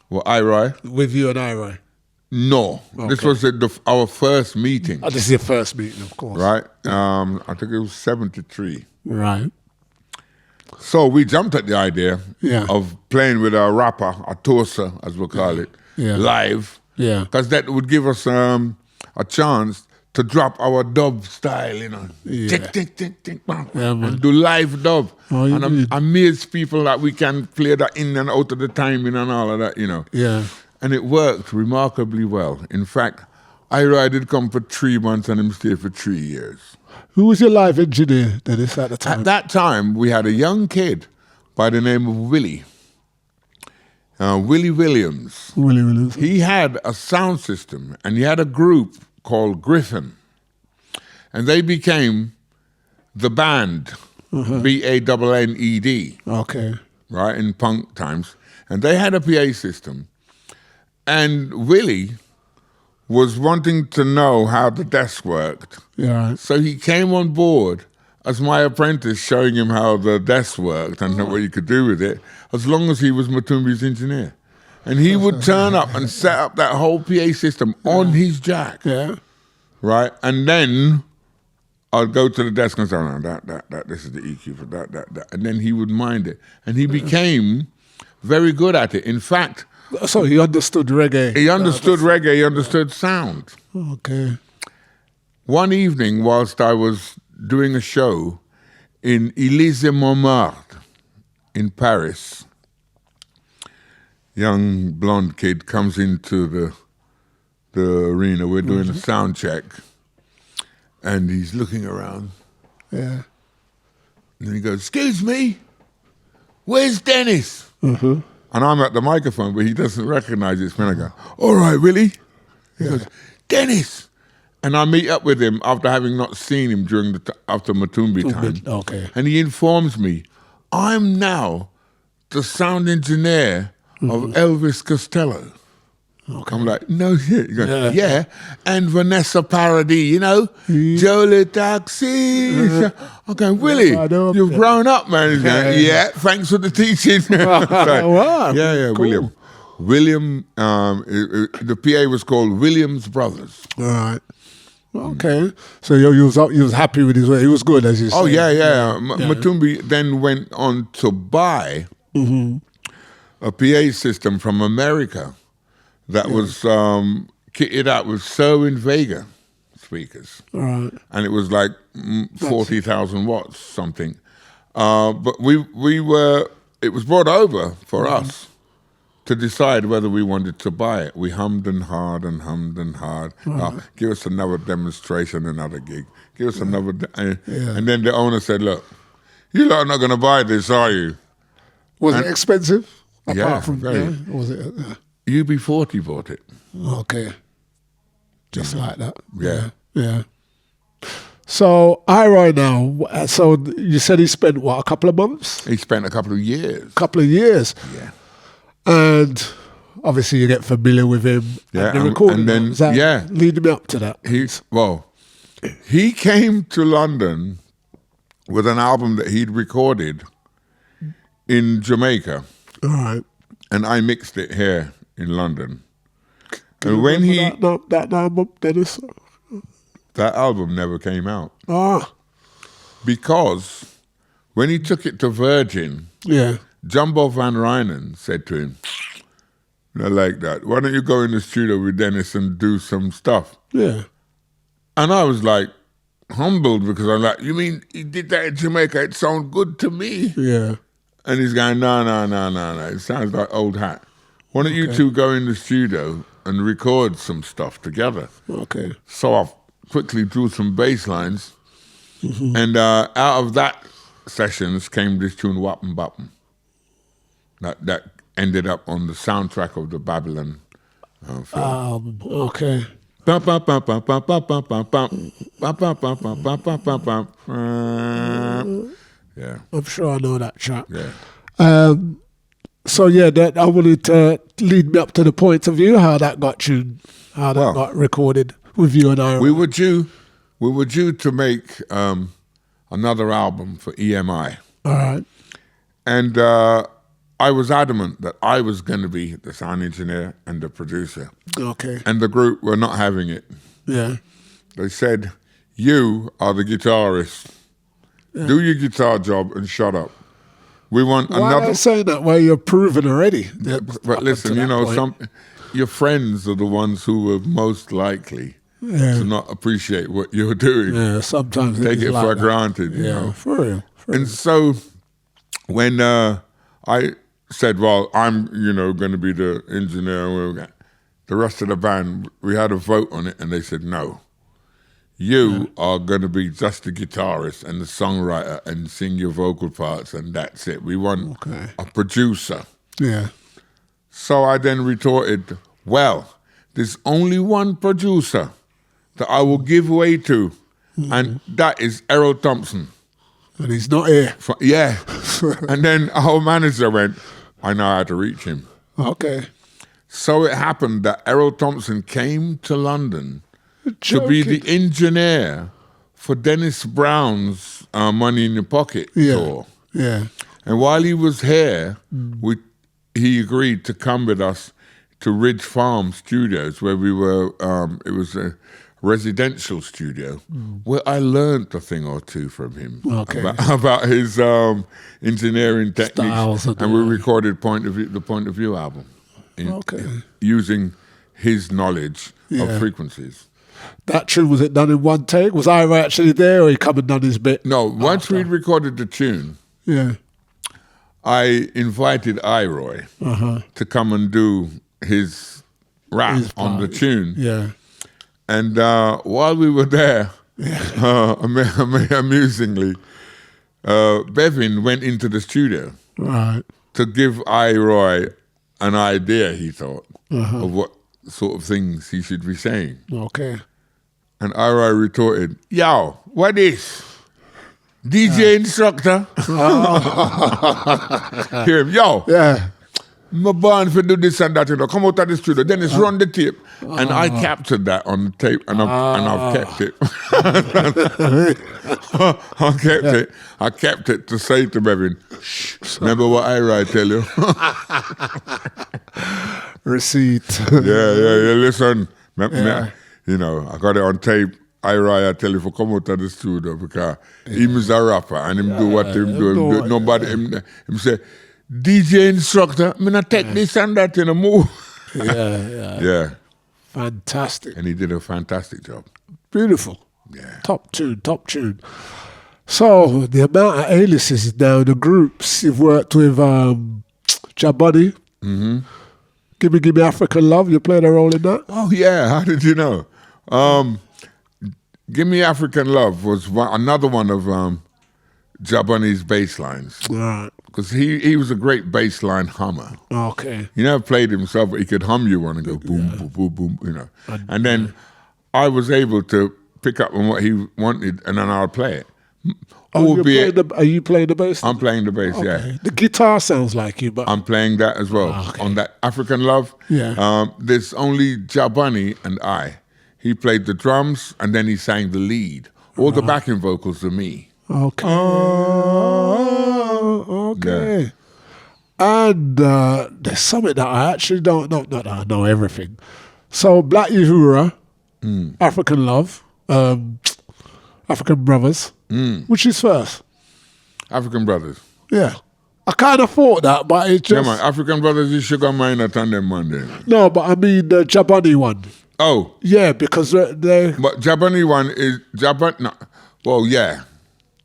Well, Ira? With you and Ira? No. Okay. This was our first meeting. Oh, this is your first meeting, of course. Right. I think it was 73. Right. So we jumped at the idea of playing with a rapper, a toaster, as we call it, live. Yeah. Because that would give us a chance to drop our dub style, you know. Yeah. Tick, tick, tick, tick, bang, man. and do live dub. Oh, and amaze people that we can play that in and out of the timing and all of that, you know. Yeah. And it worked remarkably well. In fact, Ira did come for 3 months and him stayed for 3 years. Who was your live engineer, Dennis, at the time? At that time, we had a young kid by the name of Willie. Willie Williams. Willie Williams. He had a sound system and he had a group called Griffin. And they became the band, B-A-N-N-E-D. Okay. Right, in punk times. And they had a PA system. And Willie was wanting to know how the desk worked. Yeah. Right. So he came on board as my apprentice, showing him how the desk worked and what you could do with it, as long as he was Matumbi's engineer. And he would turn up and set up that whole PA system on his jack. Yeah. Right? And then I'd go to the desk and say, no, that, this is the EQ for that. And then he would mind it. And he became very good at it. In fact... So he understood reggae. He understood reggae, he understood sound. Okay. One evening, whilst I was doing a show in Élysée-Montmartre in Paris, young blonde kid comes into the arena. We're doing a sound check, and he's looking around. Yeah. And then he goes, "Excuse me, where's Dennis?" Mm-hmm. And I'm at the microphone, but he doesn't recognize it. And I go, "All right, Willie." He goes, "Dennis." And I meet up with him after having not seen him during after Matumbi time. Okay. And he informs me, I'm now the sound engineer of Elvis Costello. Okay. I'm like, no shit. You go, yeah. And Vanessa Paradis, you know, Jolie Taxi. I'm going, Willie, you've grown up, man. He's going, yeah, thanks for the teaching. Wow, yeah, cool. William, the PA was called Williams Brothers. All right. Okay. So you was happy with his way. He was good, as you said. Oh, yeah. Matumbi then went on to buy a PA system from America that was kitted out with Sherwin Vega speakers. Right. And it was like 40,000 watts, something. But it was brought over for us to decide whether we wanted to buy it. We hummed and hard. Give us another demonstration, another gig. Give us another... And then the owner said, look, you lot are not going to buy this, are you? Was it expensive? Apart from, very. Was it? UB40 bought it. Okay. Just like that. Yeah. So, Iroy now, so you said he spent, what, a couple of months? He spent a couple of years. Yeah. And obviously you get familiar with him. Yeah. And the recording. And then, leading me up to that. He came to London with an album that he'd recorded in Jamaica. All right. And I mixed it here in London. And when that album, Dennis? That album never came out. Ah. Because when he took it to Virgin, Jumbo Van Rynen said to him, I like that. Why don't you go in the studio with Dennis and do some stuff? Yeah. And I was like, humbled, because I'm like, you mean he did that in Jamaica? It sounds good to me. Yeah. And he's going, no. It sounds like old hat. Why don't you two go in the studio and record some stuff together? Okay. So I quickly drew some bass lines. And out of that sessions came this tune, Wappin' Bappin'. That ended up on the soundtrack of the Babylon film. Okay. Yeah. I'm sure I know that track. Yeah. So that I wanted to lead me up to the point of view, how that got tuned, how that got recorded with you and I. We were due to make another album for EMI. All right. And I was adamant that I was going to be the sound engineer and the producer. Okay. And the group were not having it. Yeah. They said, you are the guitarist. Yeah. Do your guitar job and shut up. We want Why another... are they saying that? Well, you're proven already. But listen, your friends are the ones who were most likely to not appreciate what you're doing. Yeah, sometimes take it for granted. You know? For real. And so when I said, well, I'm, going to be the engineer, the rest of the band, we had a vote on it, and they said, no. You are going to be just the guitarist and the songwriter and sing your vocal parts, and that's it. We want a producer. Yeah. So I then retorted, well, there's only one producer that I will give way to, and that is Errol Thompson. And he's not here. And then our manager went, I know how to reach him. Okay. So it happened that Errol Thompson came to London to be the engineer for Dennis Brown's Money in Your Pocket tour. Yeah. And while he was here, he agreed to come with us to Ridge Farm Studios, where we were, it was a residential studio, where I learned a thing or two from him about his engineering techniques. And we recorded the Point of View album using his knowledge of frequencies. That tune, was it done in one take? Was Ira actually there, or he come and done his bit? No, once we'd recorded the tune, I invited Iroy to come and do his rap on the tune. Yeah. And while we were there, amusingly, Bevin went into the studio to give Iroy an idea, he thought, of what sort of things he should be saying. Okay. And Iroy retorted, yo, what is? DJ instructor? Hear him, yo. Yeah. my born for do this and that, you know, come out of the studio. Then it's run the tape. And I captured that on the tape and I've kept it. I kept it to say to Bevin, shh, remember what I tell you? Receipt. Yeah, listen. You know, I got it on tape. I tell you for come out of the studio because he was a rapper and him do what him do. Nobody, him say, DJ instructor, I'm going to take this and that in a move. Yeah. Fantastic. And he did a fantastic job. Beautiful. Yeah. Top tune. So, the amount of aliases now in the groups, you've worked with Jabuddy. Mm-hmm. Give me African Love. You played a role in that? Oh, yeah. How did you know? Give Me African Love was another one of Jabani's bass lines. Right. Because he was a great bass line hummer. Okay. He never played himself, but he could hum you one and go boom, boom, boom, boom, you know. And then I was able to pick up on what he wanted, and then I'll play it. Are you playing the bass? I'm playing the bass, yeah. The guitar sounds like you, but... I'm playing that as well. On that African Love, there's only Jabani and I. He played the drums, and then he sang the lead. All the backing vocals are me. Okay. Okay. Yeah. And there's something that I actually don't know. Not that I know everything. So Black Uhura, African Love, African Brothers. Which is first? African Brothers. Yeah. I kind of thought that, but it just... Yeah, man. African Brothers is Sugar Miner Tandem Monday. No, but I mean the Jabani one. Oh. Yeah, because they... But Jabani one is... No. Well, yeah.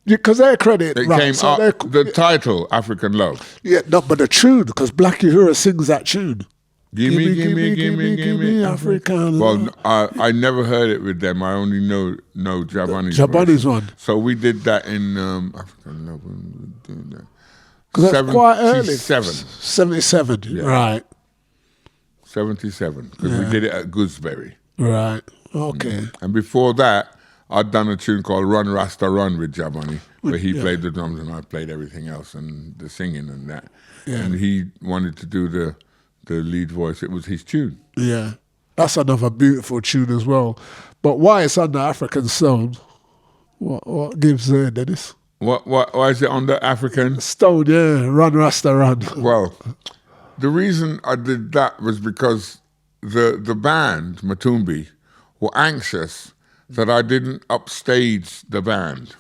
Because they're credit... It came up... The title, African Love. Yeah, no, but the tune, because Black Uhura sings that tune. Gimme, African Love. Well, I never heard it with them. I only know Jabani's one. So we did that in African Love. Because that's quite early. 77, yeah. Right. 77, because we did it at Gooseberry. Right, okay. And before that, I'd done a tune called Run Rasta Run with Jabani, where he played the drums and I played everything else and the singing and that. Yeah. And he wanted to do the lead voice. It was his tune. Yeah, that's another beautiful tune as well. But why it's under African Stone? What gives there, Dennis? Why is it on the African Stone? Yeah, Run Rasta Run. Well, the reason I did that was because the band Matumbi were anxious that I didn't upstage the band,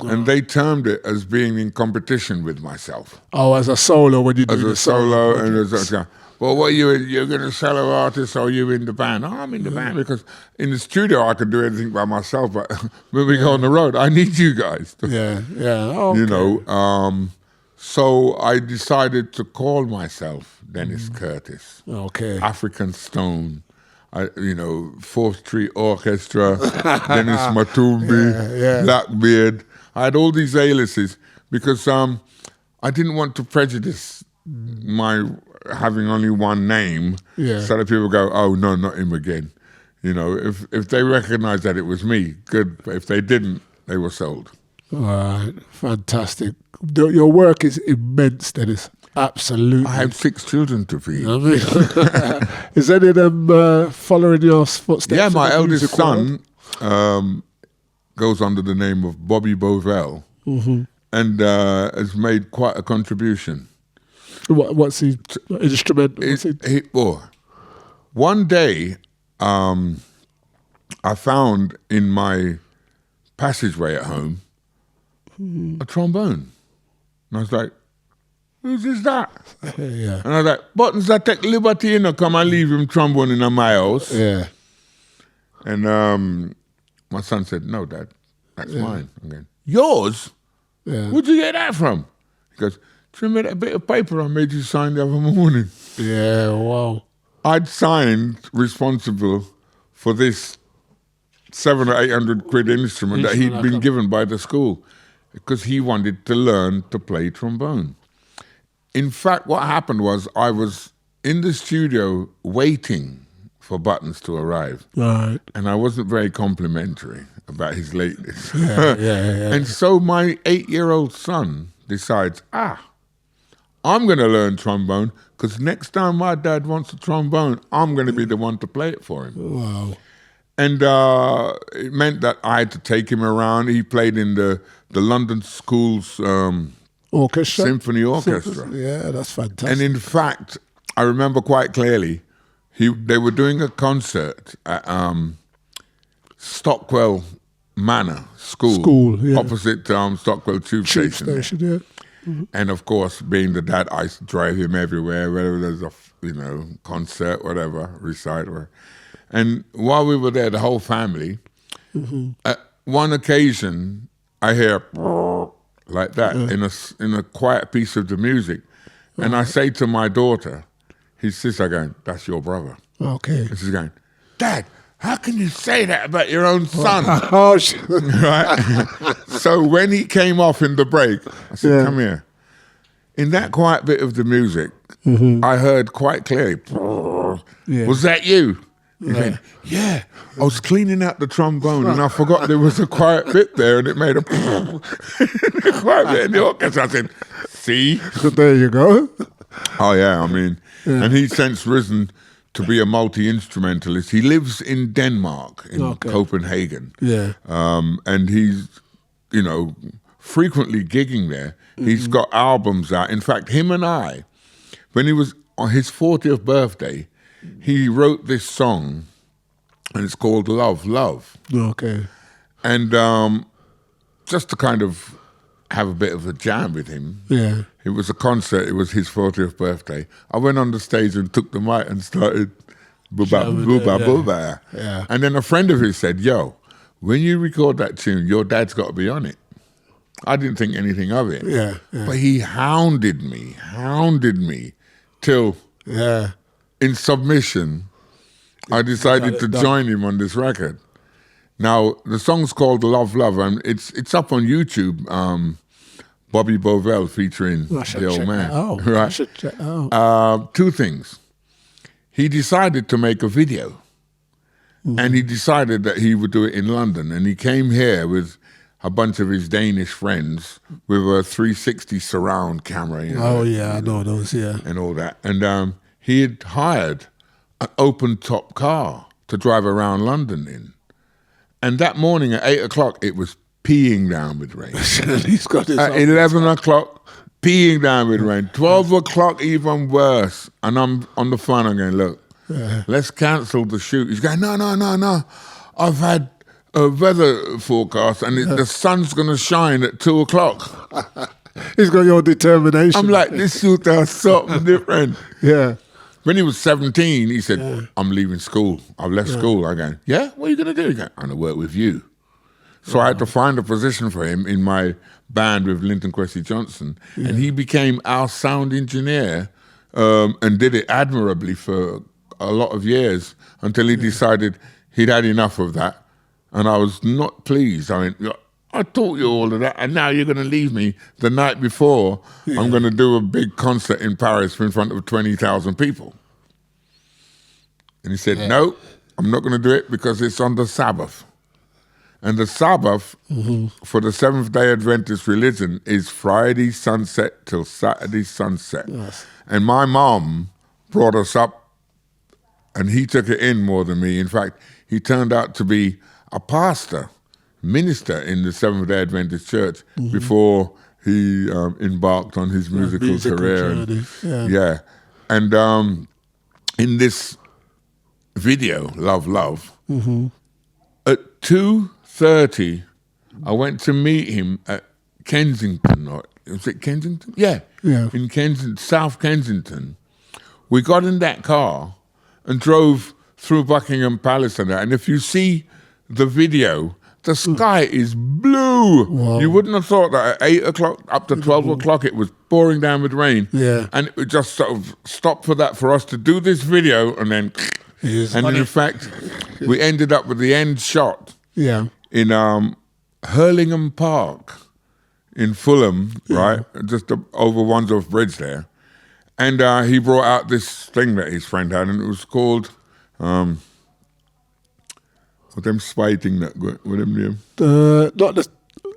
and they termed it as being in competition with myself. Oh, as a solo when you do as a solo and as a. Well, what you're going to solo artist or you in the band? Oh, I'm in the band because in the studio I can do anything by myself, but when we go on the road, I need you guys. Yeah. Okay. You know, so I decided to call myself Dennis Curtis. Okay. African Stone. Fourth Street Orchestra, Dennis Matumbi, Blackbeard. I had all these aliases because I didn't want to prejudice my having only one name, so that people go, oh no, not him again. You know, if they recognized that it was me, good. But if they didn't, they were sold. All right, fantastic. Your work is immense, Dennis. Absolutely. I have 6 children to feed. Is any of them following your footsteps? Yeah, my eldest son goes under the name of Bobby Bovell and has made quite a contribution. What's the instrument? One day, I found in my passageway at home a trombone. And I was like, who's this that? Yeah. And I was like, Buttons, I take liberty and come and leave him trombone in my house. Yeah. And my son said, no, Dad, that's mine. Okay. Yours? Yeah. Where'd you get that from? He goes, do you remember that bit of paper I made you sign the other morning? Yeah, wow. I'd signed responsible for this 700 or 800 quid instrument that he'd been given by the school because he wanted to learn to play trombone. In fact, what happened was I was in the studio waiting for Buttons to arrive. Right. And I wasn't very complimentary about his lateness. Yeah. And so my 8-year-old son decides, I'm going to learn trombone because next time my dad wants a trombone, I'm going to be the one to play it for him. Wow. And it meant that I had to take him around. He played in the London School's Orchestra? Symphony Orchestra. Yeah, that's fantastic. And in fact, I remember quite clearly, they were doing a concert at Stockwell Manor School, yeah. opposite Stockwell Tube Station. Yeah. And of course, being the dad, I used to drive him everywhere, whether there's a concert, whatever, recital. And while we were there, the whole family, at one occasion, I hear like that in a quiet piece of the music. And I say to my daughter, his sister going, "That's your brother." Okay. And she's going, "Dad, how can you say that about your own son?" Oh, Right? So when he came off in the break, I said, "Come here." In that quiet bit of the music, I heard quite clearly, "Was that you?" He went, "Yeah, I was cleaning out the trombone and I forgot there was a quiet bit there and it made a quiet bit in the orchestra." I said, "See?" So there you go. Oh, yeah, I mean, and he's since risen to be a multi-instrumentalist. He lives in Denmark, in Copenhagen. Yeah. And he's, frequently gigging there. He's got albums out. In fact, him and I, when he was on his 40th birthday, he wrote this song, and it's called Love, Love. Okay. And just to kind of have a bit of a jam with him. Yeah. It was a concert. It was his 40th birthday. I went on the stage and took the mic and started booba, booba, booba. Yeah. And then a friend of his said, "Yo, when you record that tune, your dad's got to be on it." I didn't think anything of it. Yeah. But he hounded me till in submission, I decided to join him on this record. Now, the song's called Love, Love, and it's up on YouTube. Bobby Bovell featuring the old man. Oh, right? I should check out. Two things. He decided to make a video, and he decided that he would do it in London. And he came here with a bunch of his Danish friends with a 360 surround camera. Oh, yeah, I know those, yeah. And all that. And he had hired an open-top car to drive around London in. And that morning at 8 o'clock, it was peeing down with rain. He's got his At 11 o'clock, peeing down with rain. 12 o'clock, even worse. And I'm on the phone, I'm going, "Look, let's cancel the shoot." He's going, No. I've had a weather forecast and the sun's going to shine at 2 o'clock. He's got your determination. I'm like, this shoot does something different. Yeah. When he was 17, he said, "I'm leaving school. I've left school." I go, "Yeah? What are you going to do?" He goes, "I'm going to work with you." So I had to find a position for him in my band with Linton Kwesi Johnson. And he became our sound engineer and did it admirably for a lot of years until he decided he'd had enough of that. And I was not pleased. I mean, I taught you all of that, and now you're going to leave me the night before I'm going to do a big concert in Paris in front of 20,000 people. And he said, "No, I'm not going to do it because it's on the Sabbath." And the Sabbath for the Seventh-day Adventist religion is Friday sunset till Saturday sunset. Yes. And my mom brought us up, and he took it in more than me. In fact, he turned out to be a pastor, minister in the Seventh-day Adventist Church before he embarked on his musical career. Journey. And in this video, Love, Love, at 2:30, I went to meet him at Kensington. Was it Kensington? Yeah. In Kensington, South Kensington. We got in that car and drove through Buckingham Palace and that. And if you see the video, the sky is blue. Wow. You wouldn't have thought that at 8 o'clock up to 12 o'clock it was pouring down with rain. Yeah. And it just sort of stopped for us to do this video, and then... And in fact, we ended up with the end shot in Hurlingham Park in Fulham, right? Just over Wandsworth Bridge there. And he brought out this thing that his friend had, and it was called... what them spy thing that what them name? Not the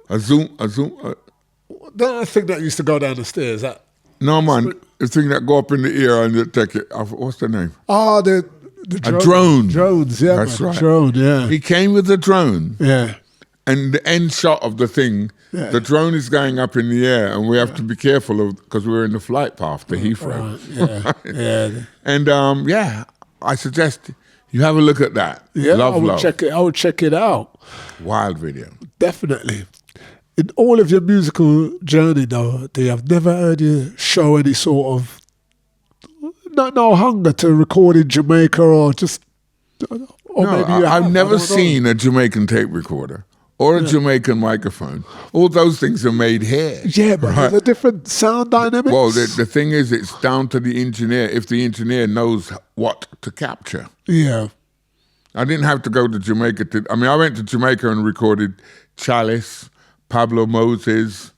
A zoom. I think that used to go down the stairs. That No, man. The thing that go up in the ear and you take it. What's the name? Oh, the A drone. Drones, yeah. That's right. Drone, yeah. He came with a drone. Yeah. And the end shot of the thing, the drone is going up in the air, and we have to be careful of because we're in the flight path to Heathrow. Right, yeah. And I suggest you have a look at that. Yeah, Love. I would check it out. Wild video. Definitely. In all of your musical journey, though, I've never heard you show any sort of no hunger to record in Jamaica or just. Or No, maybe I've never seen a Jamaican tape recorder or a Jamaican microphone. All those things are made here. Yeah, but there's a different sound dynamics. Well, the thing is, it's down to the engineer. If the engineer knows what to capture. Yeah. I didn't have to go to Jamaica. I went to Jamaica and recorded Chalice, Pablo Moses,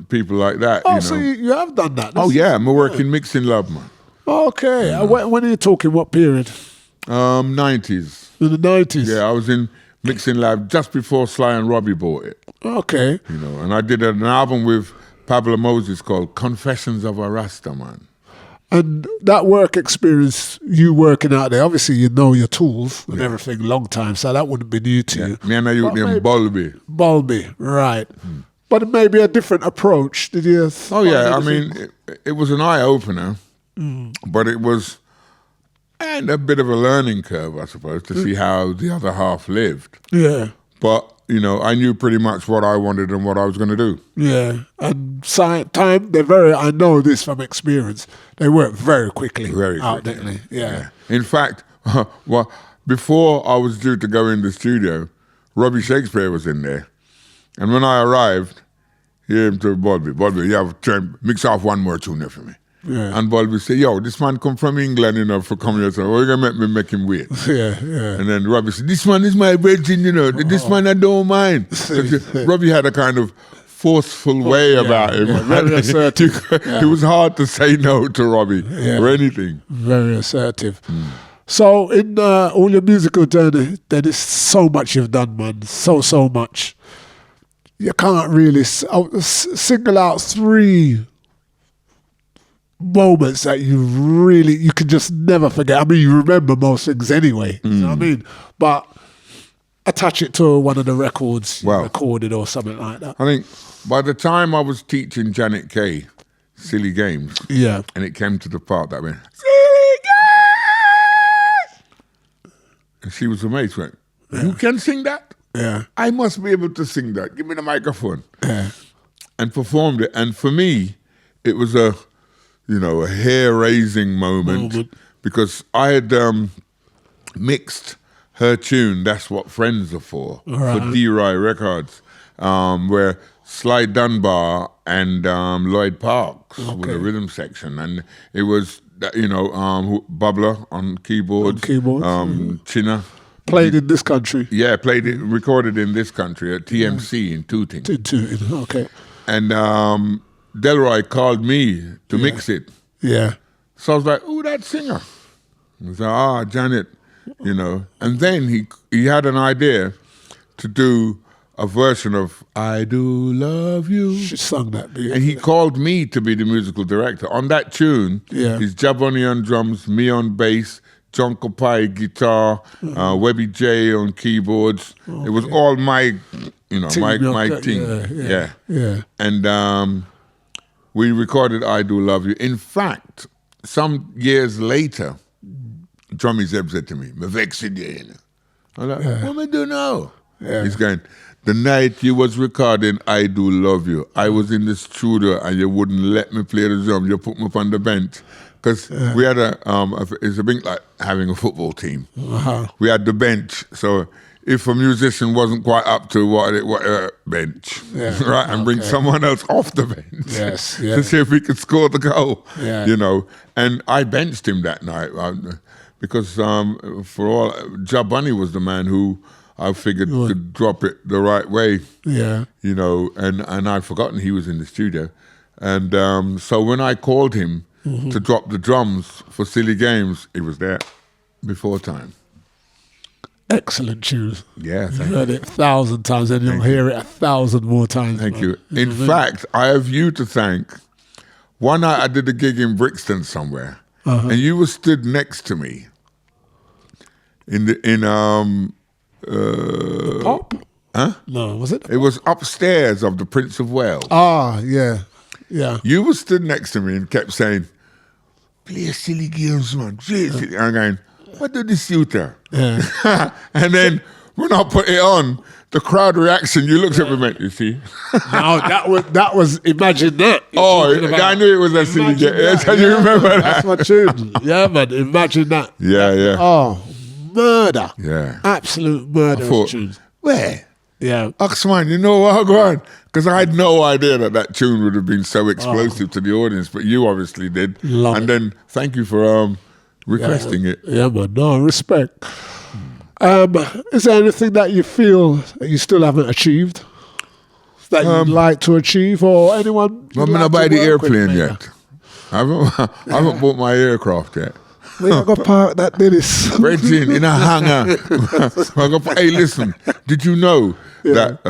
people like that. Oh, so you have done that? I'm a working mixing lab, man. Okay. When are you talking? What period? 90s. In the 90s? Yeah, I was in mixing lab just before Sly and Robbie bought it. Okay. And I did an album with Pablo Moses called Confessions of a Rasta Man. And that work experience, you working out there, obviously you know your tools and everything long time, so that wouldn't be new to you. Me and I used them Bulby. Bulby, right. But maybe a different approach, did you? It was an eye-opener, but it was a bit of a learning curve, I suppose, to see how the other half lived. Yeah. But, I knew pretty much what I wanted and what I was going to do. Yeah. And I know this from experience, they work very quickly. Very quickly. Out there. Yeah. In fact, before I was due to go in the studio, Robbie Shakespeare was in there. And when I arrived, he came to Bobby, you have to mix off one more tune there for me. Yeah. And Bobby said, yo, this man come from England, for coming here. So we're going to make him wait. Yeah. And then Robbie said, this man is my virgin, This man I don't mind. Robbie had a kind of forceful way about him. Yeah, very assertive. It was hard to say no to Robbie or anything. Very assertive. So in all your musical journey, there is so much you've done, man. So much. You can't really single out 3 moments that you can just never forget. I mean, you remember most things anyway. You know what I mean? But attach it to one of the records you recorded or something like that. I think by the time I was teaching Janet Kay Silly Games, and it came to the part that went, Silly Games! And she was amazed, went, you can sing that? Yeah. I must be able to sing that. Give me the microphone. Yeah. And performed it. And for me, it was a hair-raising moment because I had mixed her tune, That's What Friends Are For D-Rai Records, where Sly Dunbar and Lloyd Parks with the rhythm section. And it was, Bubbler on keyboards. Chinna. Played in this country. Yeah, recorded in this country at TMC in Tooting. Okay. And Delroy called me to mix it. Yeah. So I was like, "Ooh, that singer." He said, Janet, And then he had an idea to do a version of I Do Love You. She sung that. And he called me to be the musical director. On that tune, it's Jaboni on drums, me on bass, John Kopai guitar, Webby J on keyboards. It was all my team. Yeah. And we recorded I Do Love You. In fact, some years later, Drummy Zeb said to me, "Me vexing you." I'm like, what am I do now? Yeah. He's going, the night you was recording I Do Love You, I was in the studio and you wouldn't let me play the drum. You put me up on the bench. Because we had it's a bit like having a football team. We had the bench. So if a musician wasn't quite up to what bench, right, and bring someone else off the bench to see if we could score the goal, And I benched him that night because Jabani was the man who I figured could drop it the right way, and I'd forgotten he was in the studio. And so when I called him to drop the drums for Silly Games, he was there before time. Excellent tune. Yeah, You've heard it 1,000 times and you'll hear it 1,000 more times. Thank you. In fact, I have you to thank one night I did a gig in Brixton somewhere, and you were stood next to me the Pop? Huh? No, was it? It was upstairs of the Prince of Wales. Ah, yeah. You were stood next to me and kept saying, "Play silly games, man. Play silly." I'm going, "What do this suit there?" Yeah. And then when I put it on, the crowd reaction, you looked at me and went, "You see?" No, that was Imagine That. I knew it was a silly game. Yes, Yeah, you remember that? That's my tune. Yeah, man. Imagine That. Yeah. Oh, murder. Yeah. Absolute murder thought, of tunes. Where? Yeah. Oxman, you know what I'm going? Because I had no idea that tune would have been so explosive to the audience, but you obviously did. Love it. Then thank you for requesting it. Yeah, man. No, respect. Is there anything that you feel that you still haven't achieved? That you'd like to achieve, or anyone? I'm not buy the airplane yet. I haven't bought my aircraft yet. We ain't gonna park that Dennis. Bridging in a hangar. Hey, listen, did you know that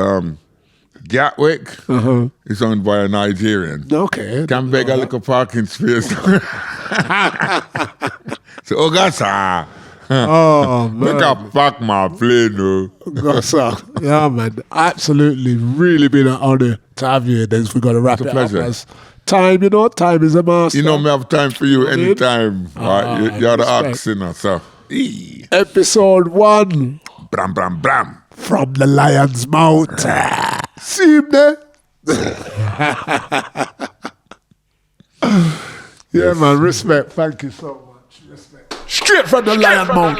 Gatwick is owned by a Nigerian? Okay. Can beg a little parking space. So, Ogasa. Oh, man. Make a pack my plane, no. Yeah, man. Absolutely. Really been an honor to have you here. Then we got to wrap it pleasure. up. As time, time is a master. You know me have time for you anytime. Right? You're the respect. ox, you know, so. Episode 1. Bram, bram, bram. From the lion's mouth. See him there? Yeah, man. Respect. Thank you so much. Respect. Straight from the lion's mouth.